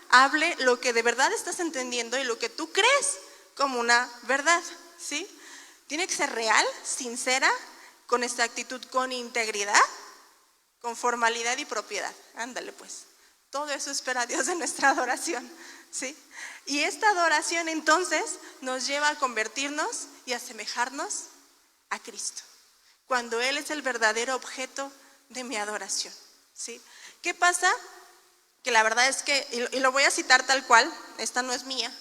hable lo que de verdad estás entendiendo y lo que tú crees como una verdad, ¿sí? Tiene que ser real, sincera, con exactitud, con integridad, con formalidad y propiedad. Ándale pues. Todo eso espera Dios de nuestra adoración, ¿sí? Y esta adoración entonces nos lleva a convertirnos y asemejarnos a Cristo, cuando Él es el verdadero objeto de mi adoración, ¿sí? ¿Qué pasa? Que la verdad es que, y lo voy a citar tal cual, esta no es mía,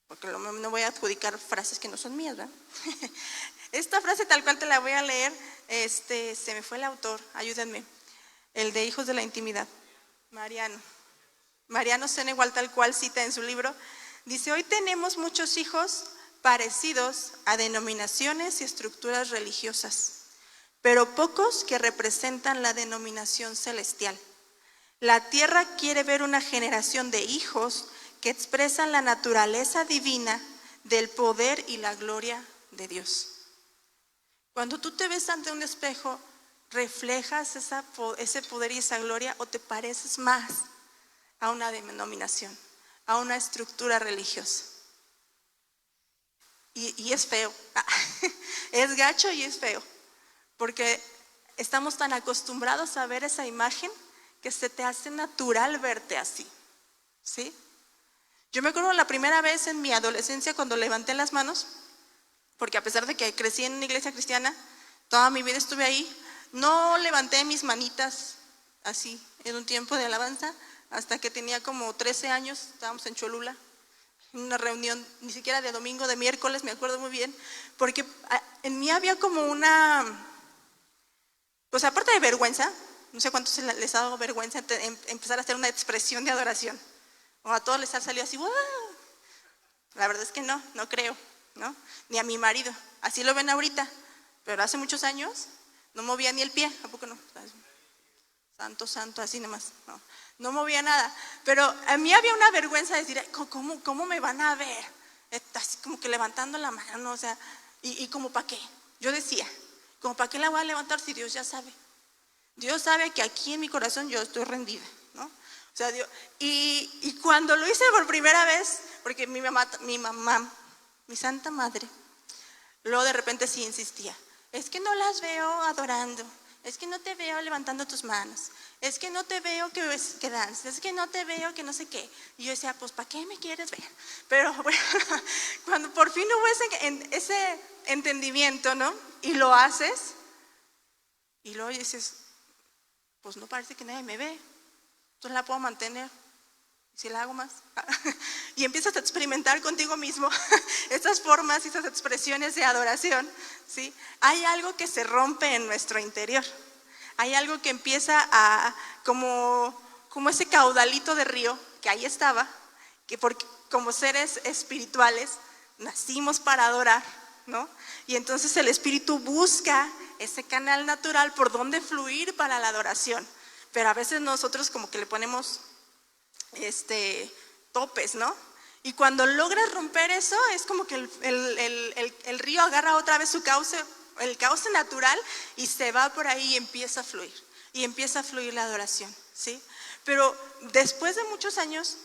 porque no voy a adjudicar frases que no son mías, ¿verdad? Esta frase tal cual te la voy a leer, se me fue el autor, ayúdenme, el de Hijos de la Intimidad, Mariano Senegal tal cual cita en su libro, dice: hoy tenemos muchos hijos parecidos a denominaciones y estructuras religiosas, pero pocos que representan la denominación celestial. La tierra quiere ver una generación de hijos que expresan la naturaleza divina del poder y la gloria de Dios. Cuando tú te ves ante un espejo, ¿reflejas ese poder y esa gloria o te pareces más a una denominación, a una estructura religiosa? Y es feo, es gacho y es feo, porque estamos tan acostumbrados a ver esa imagen que se te hace natural verte así, ¿sí? Yo me acuerdo la primera vez en mi adolescencia cuando levanté las manos, porque a pesar de que crecí en una iglesia cristiana, toda mi vida estuve ahí, no levanté mis manitas así en un tiempo de alabanza hasta que tenía como 13 años, estábamos en Cholula, en una reunión, ni siquiera de domingo, de miércoles, me acuerdo muy bien, porque en mí había como una, pues aparte de vergüenza, no sé cuántos les ha dado vergüenza empezar a hacer una expresión de adoración, o a todos les ha salido así, ¡wow! La verdad es que no creo, ¿no? Ni a mi marido, así lo ven ahorita, pero hace muchos años no movía ni el pie, ¿a poco no? Santo, así nomás, no movía nada, pero a mí había una vergüenza de decir, ¿cómo me van a ver? Así como que levantando la mano, o sea, y como para qué, yo decía, como para qué la voy a levantar si Dios ya sabe. Dios sabe que aquí en mi corazón yo estoy rendida, ¿no? O sea, Dios, y cuando lo hice por primera vez, porque mi mamá, mi santa madre, luego de repente sí insistía, es que no las veo adorando, es que no te veo levantando tus manos, es que no te veo que danzas, es que no te veo que no sé qué. Y yo decía, pues ¿para qué me quieres ver? Pero bueno, cuando por fin hubo ese entendimiento, ¿no? Y lo haces, y luego dices, pues no parece que nadie me ve, entonces la puedo mantener, si la hago más. Y empiezas a experimentar contigo mismo estas formas y estas expresiones de adoración, ¿sí? Hay algo que se rompe en nuestro interior, hay algo que empieza a, como ese caudalito de río que ahí estaba, que porque como seres espirituales nacimos para adorar, ¿no? Y entonces el espíritu busca ese canal natural por donde fluir para la adoración, pero a veces nosotros como que le ponemos topes, ¿no? Y cuando logras romper eso es como que el río agarra otra vez su cauce, el cauce natural, y se va por ahí y empieza a fluir la adoración, ¿sí? Pero después de muchos años,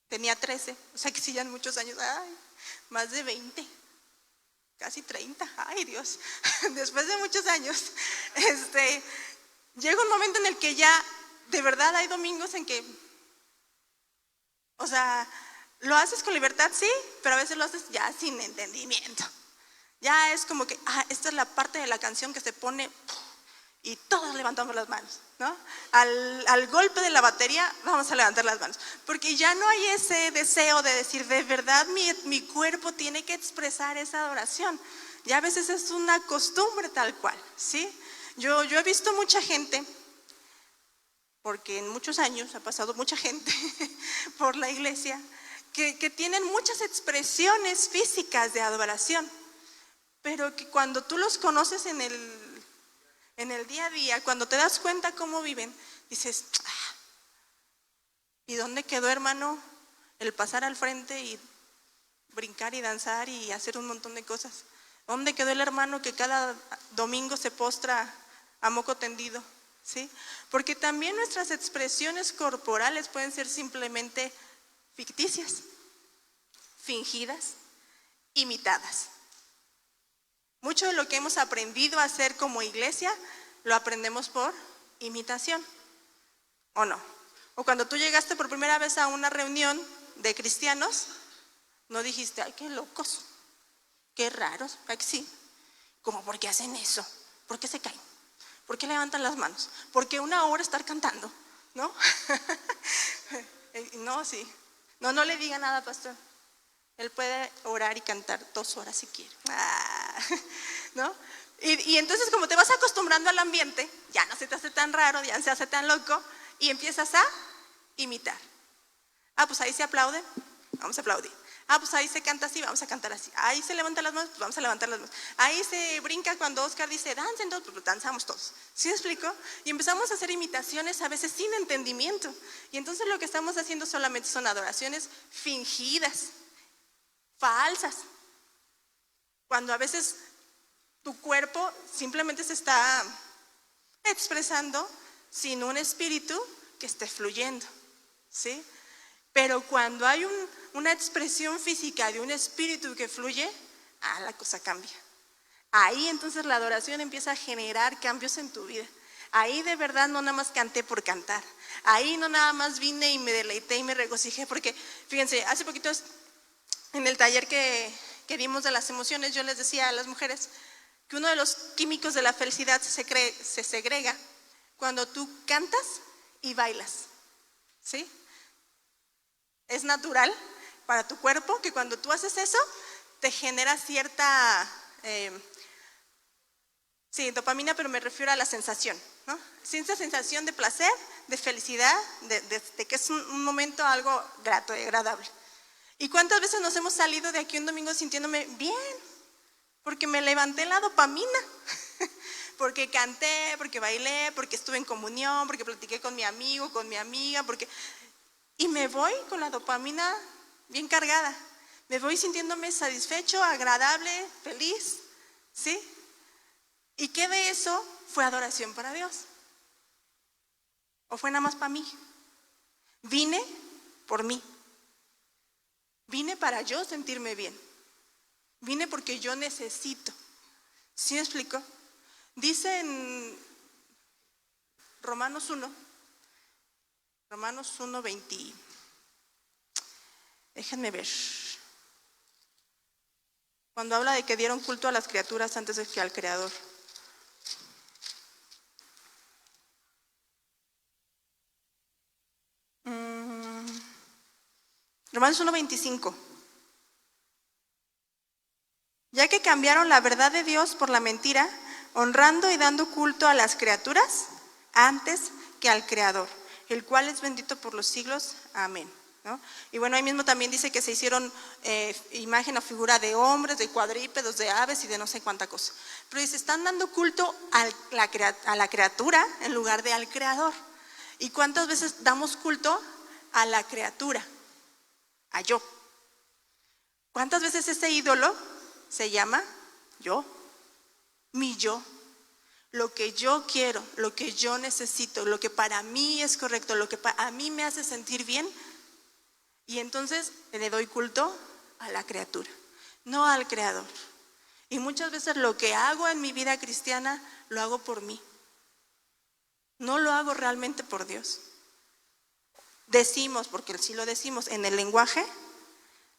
tenía 13, o sea que sí, ya muchos años, ay, más de 20, casi 30, ay Dios, después de muchos años, llega un momento en el que ya, de verdad hay domingos en que, o sea, lo haces con libertad, sí, pero a veces lo haces ya sin entendimiento. Ya es como que, esta es la parte de la canción que se pone y todos levantamos las manos, ¿no? Al golpe de la batería vamos a levantar las manos, porque ya no hay ese deseo de decir, de verdad mi cuerpo tiene que expresar esa adoración. Ya a veces es una costumbre tal cual, ¿sí? Yo he visto mucha gente, porque en muchos años ha pasado mucha gente por la iglesia, que tienen muchas expresiones físicas de adoración, pero que cuando tú los conoces en el día a día, cuando te das cuenta cómo viven, dices, ¿y dónde quedó, hermano, el pasar al frente y brincar y danzar y hacer un montón de cosas? ¿Dónde quedó el hermano que cada domingo se postra a moco tendido? ¿Sí? Porque también nuestras expresiones corporales pueden ser simplemente ficticias, fingidas, imitadas. Mucho de lo que hemos aprendido a hacer como iglesia lo aprendemos por imitación, ¿o no? O cuando tú llegaste por primera vez a una reunión de cristianos, no dijiste, ay, qué locos, qué raros, ay, sí, ¿cómo por qué hacen eso? ¿Por qué se caen? ¿Por qué levantan las manos? Porque una hora estar cantando, ¿no? No, sí. No le diga nada, pastor. Él puede orar y cantar 2 horas si quiere. ¿No? Y entonces, como te vas acostumbrando al ambiente, ya no se te hace tan raro, ya no se hace tan loco, y empiezas a imitar. Pues ahí se aplaude, vamos a aplaudir. Pues ahí se canta así, vamos a cantar así. Ahí se levantan las manos, pues vamos a levantar las manos. Ahí se brinca cuando Oscar dice, dancen todos, pues danzamos todos. ¿Sí me explico? Y empezamos a hacer imitaciones a veces sin entendimiento. Y entonces lo que estamos haciendo solamente son adoraciones fingidas, falsas. Cuando a veces tu cuerpo simplemente se está expresando sin un espíritu que esté fluyendo, ¿sí? Pero cuando hay una expresión física de un espíritu que fluye, la cosa cambia. Ahí entonces la adoración empieza a generar cambios en tu vida. Ahí de verdad no nada más canté por cantar. Ahí no nada más vine y me deleité y me regocijé, porque fíjense, hace poquito en el taller que dimos de las emociones, yo les decía a las mujeres que uno de los químicos de la felicidad se segrega cuando tú cantas y bailas, ¿sí? Es natural para tu cuerpo que cuando tú haces eso te genera cierta dopamina, pero me refiero a la sensación, ¿no? Cierta sensación de placer, de felicidad, de que es un momento algo grato y agradable. ¿Y cuántas veces nos hemos salido de aquí un domingo sintiéndome bien? Porque me levanté la dopamina, porque canté, porque bailé, porque estuve en comunión, porque platiqué con mi amigo, con mi amiga, y me voy con la dopamina bien cargada. Me voy sintiéndome satisfecho, agradable, feliz, ¿sí? ¿Y qué de eso fue adoración para Dios? ¿O fue nada más para mí? Vine por mí. Vine para yo sentirme bien. Vine porque yo necesito. ¿Sí me explico? Dice en Romanos 1:20. Déjenme ver. Cuando habla de que dieron culto a las criaturas antes de que al Creador. Romanos 1:25. Ya que cambiaron la verdad de Dios por la mentira, honrando y dando culto a las criaturas antes que al Creador, el cual es bendito por los siglos. Amén. ¿No? Y bueno, ahí mismo también dice que se hicieron imagen o figura de hombres, de cuadrúpedos, de aves y de no sé cuánta cosa. Pero dice, están dando culto a la criatura en lugar de al Creador. ¿Y cuántas veces damos culto a la criatura? A yo. ¿Cuántas veces ese ídolo se llama yo? Mi yo. Lo que yo quiero, lo que yo necesito, lo que para mí es correcto, lo que a mí me hace sentir bien. Y entonces le doy culto a la criatura, no al Creador. Y muchas veces lo que hago en mi vida cristiana lo hago por mí. No lo hago realmente por Dios. Decimos, porque sí lo decimos en el lenguaje,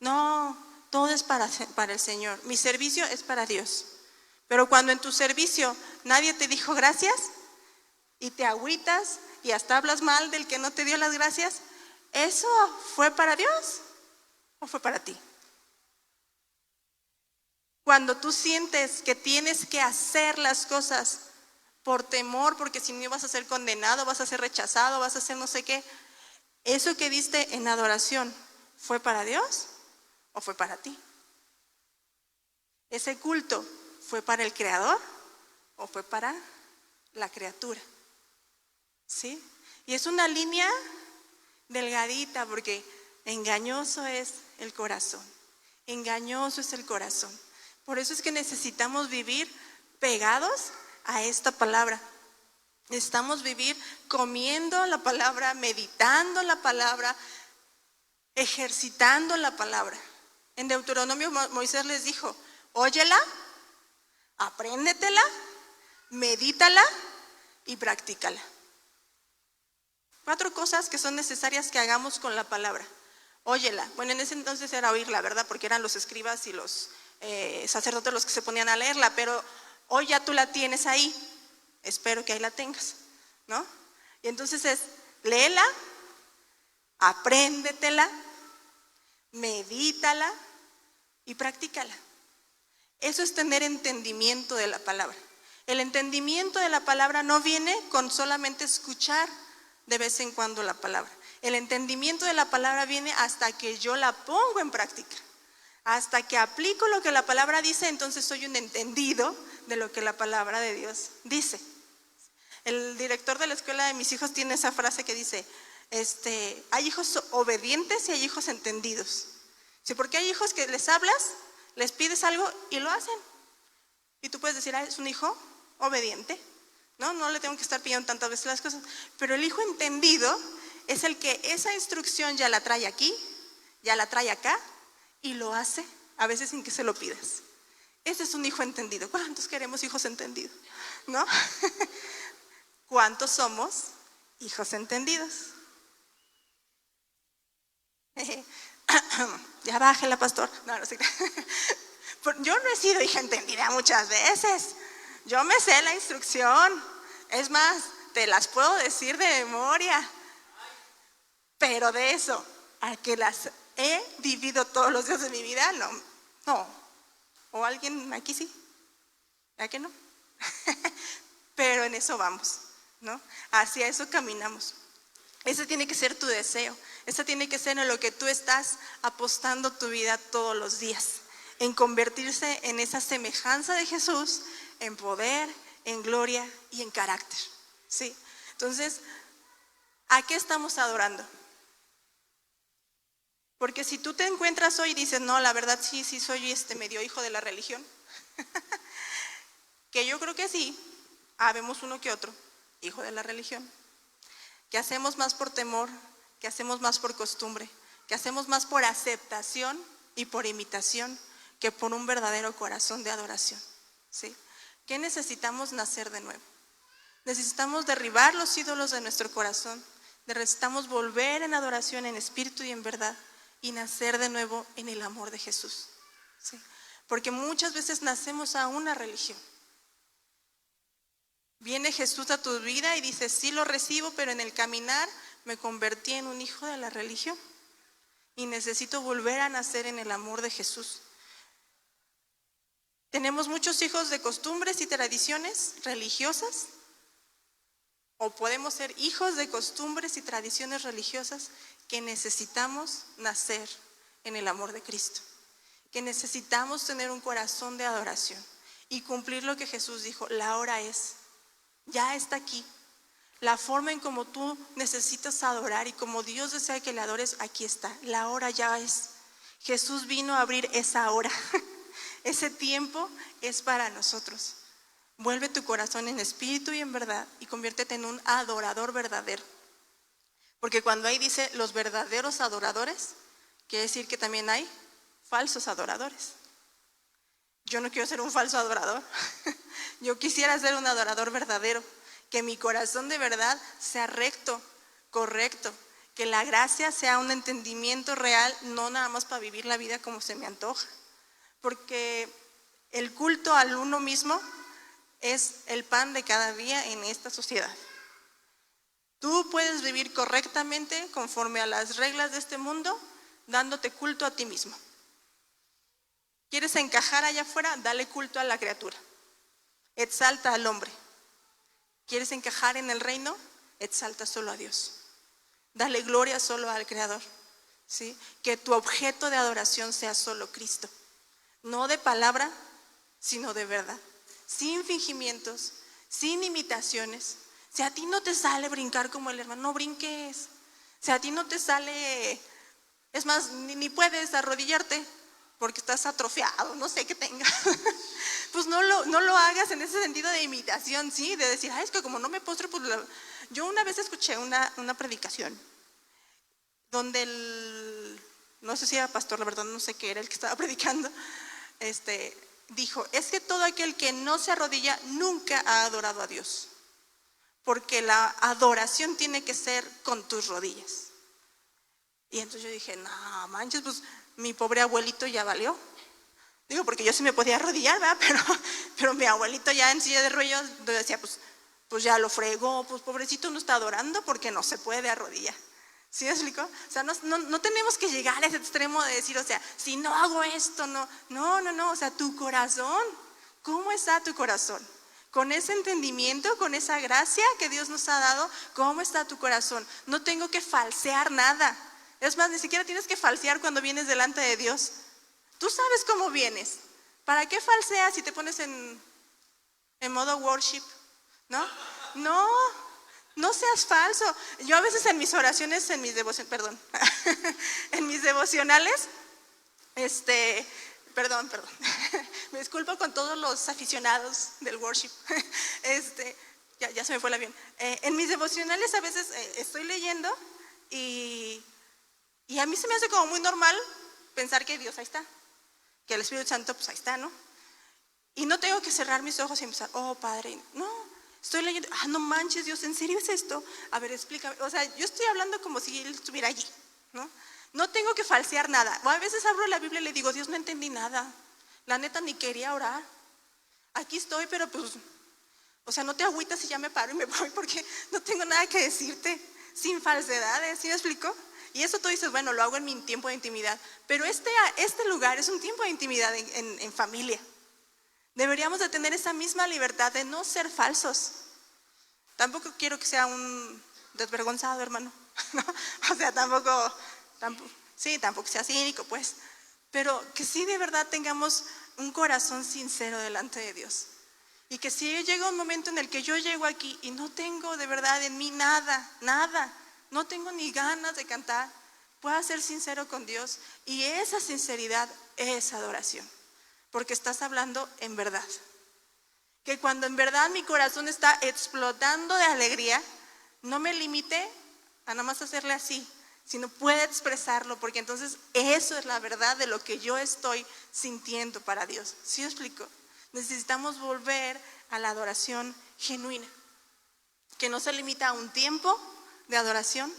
no, todo es para el Señor. Mi servicio es para Dios. Pero cuando en tu servicio nadie te dijo gracias y te agüitas y hasta hablas mal del que no te dio las gracias, ¿eso fue para Dios o fue para ti? Cuando tú sientes que tienes que hacer las cosas por temor, porque si no vas a ser condenado, vas a ser rechazado, vas a ser no sé qué, ¿eso que diste en adoración fue para Dios o fue para ti? ¿Ese culto fue para el Creador o fue para la criatura? ¿Sí? Y es una línea delgadita, porque engañoso es el corazón. Engañoso es el corazón. Por eso es que necesitamos vivir pegados a esta palabra. Necesitamos vivir comiendo la palabra, meditando la palabra, ejercitando la palabra. En Deuteronomio Moisés les dijo, óyela, apréndetela, medítala y practícala. 4 cosas que son necesarias que hagamos con la palabra. Óyela. Bueno, en ese entonces era oírla, ¿verdad? Porque eran los escribas y los sacerdotes los que se ponían a leerla, pero hoy ya tú la tienes ahí. Espero que ahí la tengas, ¿no? Y entonces es, léela, apréndetela, medítala y practícala. Eso es tener entendimiento de la palabra. El entendimiento de la palabra no viene con solamente escuchar de vez en cuando la palabra. El entendimiento de la palabra viene hasta que yo la pongo en práctica. Hasta que aplico lo que la palabra dice, entonces soy un entendido de lo que la palabra de Dios dice. El director de la escuela de mis hijos tiene esa frase que dice, hay hijos obedientes y hay hijos entendidos. Sí, porque hay hijos que les hablas, les pides algo y lo hacen. Y tú puedes decir, es un hijo obediente, no le tengo que estar pidiendo tantas veces las cosas. Pero el hijo entendido es el que esa instrucción ya la trae aquí, ya la trae acá y lo hace, a veces sin que se lo pidas. Ese es un hijo entendido. ¿Cuántos queremos hijos entendidos? ¿No? ¿Cuántos somos hijos entendidos? Ya bájela, pastor. No sé. Yo no he sido hija entendida muchas veces. Yo me sé la instrucción. Es más, te las puedo decir de memoria. Pero de eso, a que las he vivido todos los días de mi vida, no. ¿O alguien aquí sí? ¿A que no? Pero en eso vamos, ¿no? Hacia eso caminamos. Ese tiene que ser tu deseo. Ese tiene que ser en lo que tú estás apostando tu vida todos los días. En convertirse en esa semejanza de Jesús, en poder, en gloria y en carácter, ¿sí? Entonces, ¿a qué estamos adorando? Porque si tú te encuentras hoy y dices, no, la verdad sí soy medio hijo de la religión, que yo creo que sí, habemos uno que otro, hijo de la religión, que hacemos más por temor, que hacemos más por costumbre, que hacemos más por aceptación y por imitación, que por un verdadero corazón de adoración, ¿sí? ¿Qué necesitamos nacer de nuevo? Necesitamos derribar los ídolos de nuestro corazón, necesitamos volver en adoración, en espíritu y en verdad, y nacer de nuevo en el amor de Jesús, ¿sí? Porque muchas veces nacemos a una religión. Viene Jesús a tu vida y dices, sí lo recibo, pero en el caminar me convertí en un hijo de la religión y necesito volver a nacer en el amor de Jesús. Tenemos muchos hijos de costumbres y tradiciones religiosas, o podemos ser hijos de costumbres y tradiciones religiosas que necesitamos nacer en el amor de Cristo, que necesitamos tener un corazón de adoración y cumplir lo que Jesús dijo, la hora es, ya está aquí. La forma en como tú necesitas adorar y como Dios desea que le adores, aquí está, la hora ya es. Jesús vino a abrir esa hora. Ese tiempo es para nosotros. Vuelve tu corazón en espíritu y en verdad y conviértete en un adorador verdadero. Porque cuando ahí dice los verdaderos adoradores, quiere decir que también hay falsos adoradores. Yo no quiero ser un falso adorador. Yo quisiera ser un adorador verdadero. Que mi corazón de verdad sea recto, correcto. Que la gracia sea un entendimiento real, no nada más para vivir la vida como se me antoja. Porque el culto al uno mismo es el pan de cada día en esta sociedad. Tú puedes vivir correctamente conforme a las reglas de este mundo, dándote culto a ti mismo. ¿Quieres encajar allá afuera? Dale culto a la criatura. Exalta al hombre. ¿Quieres encajar en el reino? Exalta solo a Dios. Dale gloria solo al Creador, ¿sí? Que tu objeto de adoración sea solo Cristo. No de palabra, sino de verdad. Sin fingimientos, sin imitaciones. Si a ti no te sale brincar como el hermano, no brinques. Si a ti no te sale, es más, ni puedes arrodillarte porque estás atrofiado, no sé qué tenga. Pues no lo hagas en ese sentido de imitación, ¿sí? De decir, es que como no me postro, pues yo una vez escuché una predicación donde no sé si era pastor, la verdad no sé qué era el que estaba predicando, dijo, es que todo aquel que no se arrodilla nunca ha adorado a Dios, porque la adoración tiene que ser con tus rodillas. Y entonces yo dije, no manches, pues mi pobre abuelito ya valió. Digo, porque yo sí me podía arrodillar, ¿verdad? Pero mi abuelito ya en silla de ruedas, yo decía, pues pues ya lo fregó, pues pobrecito no está adorando porque no se puede arrodillar. ¿Sí me explico? O sea, no tenemos que llegar a ese extremo de decir, o sea, si no hago esto, no, o sea, tu corazón, ¿cómo está tu corazón? Con ese entendimiento, con esa gracia que Dios nos ha dado, ¿cómo está tu corazón? No tengo que falsear nada. Es más, ni siquiera tienes que falsear cuando vienes delante de Dios. Tú sabes cómo vienes. ¿Para qué falseas si te pones en modo worship? No seas falso. Yo a veces en mis oraciones, en mis devocionales, en mis devocionales, perdón, me disculpo con todos los aficionados del worship, ya se me fue el avión. En mis devocionales a veces estoy leyendo y a mí se me hace como muy normal pensar que Dios ahí está, que el Espíritu Santo pues ahí está, ¿no? Y no tengo que cerrar mis ojos y empezar, oh Padre, no, estoy leyendo, no manches Dios, ¿en serio es esto? A ver, explícame. O sea, yo estoy hablando como si Él estuviera allí, ¿no? No tengo que falsear nada. O a veces abro la Biblia y le digo, Dios, no entendí nada. La neta ni quería orar. Aquí estoy, pero pues, o sea, no te agüitas si ya me paro y me voy porque no tengo nada que decirte, sin falsedades, ¿sí me explico? Y eso tú dices, bueno, lo hago en mi tiempo de intimidad. Pero este lugar es un tiempo de intimidad en familia. Deberíamos de tener esa misma libertad de no ser falsos. Tampoco quiero que sea un desvergonzado, hermano, ¿no? O sea, tampoco sea cínico, pues. Pero que sí de verdad tengamos un corazón sincero delante de Dios. Y que si llega un momento en el que yo llego aquí y no tengo de verdad en mí nada, no tengo ni ganas de cantar, pueda ser sincero con Dios. Y esa sinceridad es adoración. Porque estás hablando en verdad. Que cuando en verdad mi corazón está explotando de alegría, no me limite a nada más hacerle así, sino pueda expresarlo, porque entonces eso es la verdad de lo que yo estoy sintiendo para Dios. ¿Sí me explico? Necesitamos volver a la adoración genuina, que no se limita a un tiempo de adoración,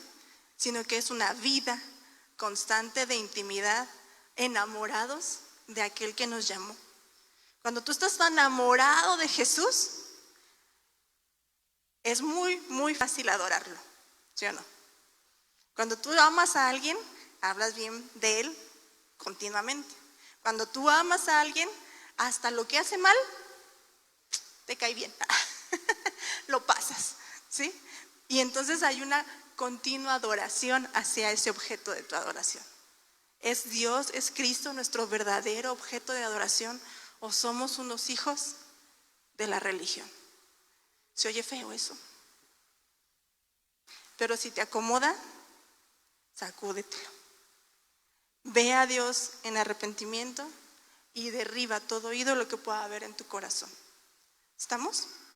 sino que es una vida constante de intimidad, enamorados de aquel que nos llamó. Cuando tú estás enamorado de Jesús, es muy fácil adorarlo, ¿sí o no? Cuando tú amas a alguien, hablas bien de él continuamente. Cuando tú amas a alguien, hasta lo que hace mal, te cae bien, lo pasas, ¿sí? Y entonces hay una continua adoración hacia ese objeto de tu adoración. ¿Es Dios, es Cristo nuestro verdadero objeto de adoración o somos unos hijos de la religión? Se oye feo eso, pero si te acomoda, sacúdetelo. Ve a Dios en arrepentimiento y derriba todo ídolo que pueda haber en tu corazón. ¿Estamos?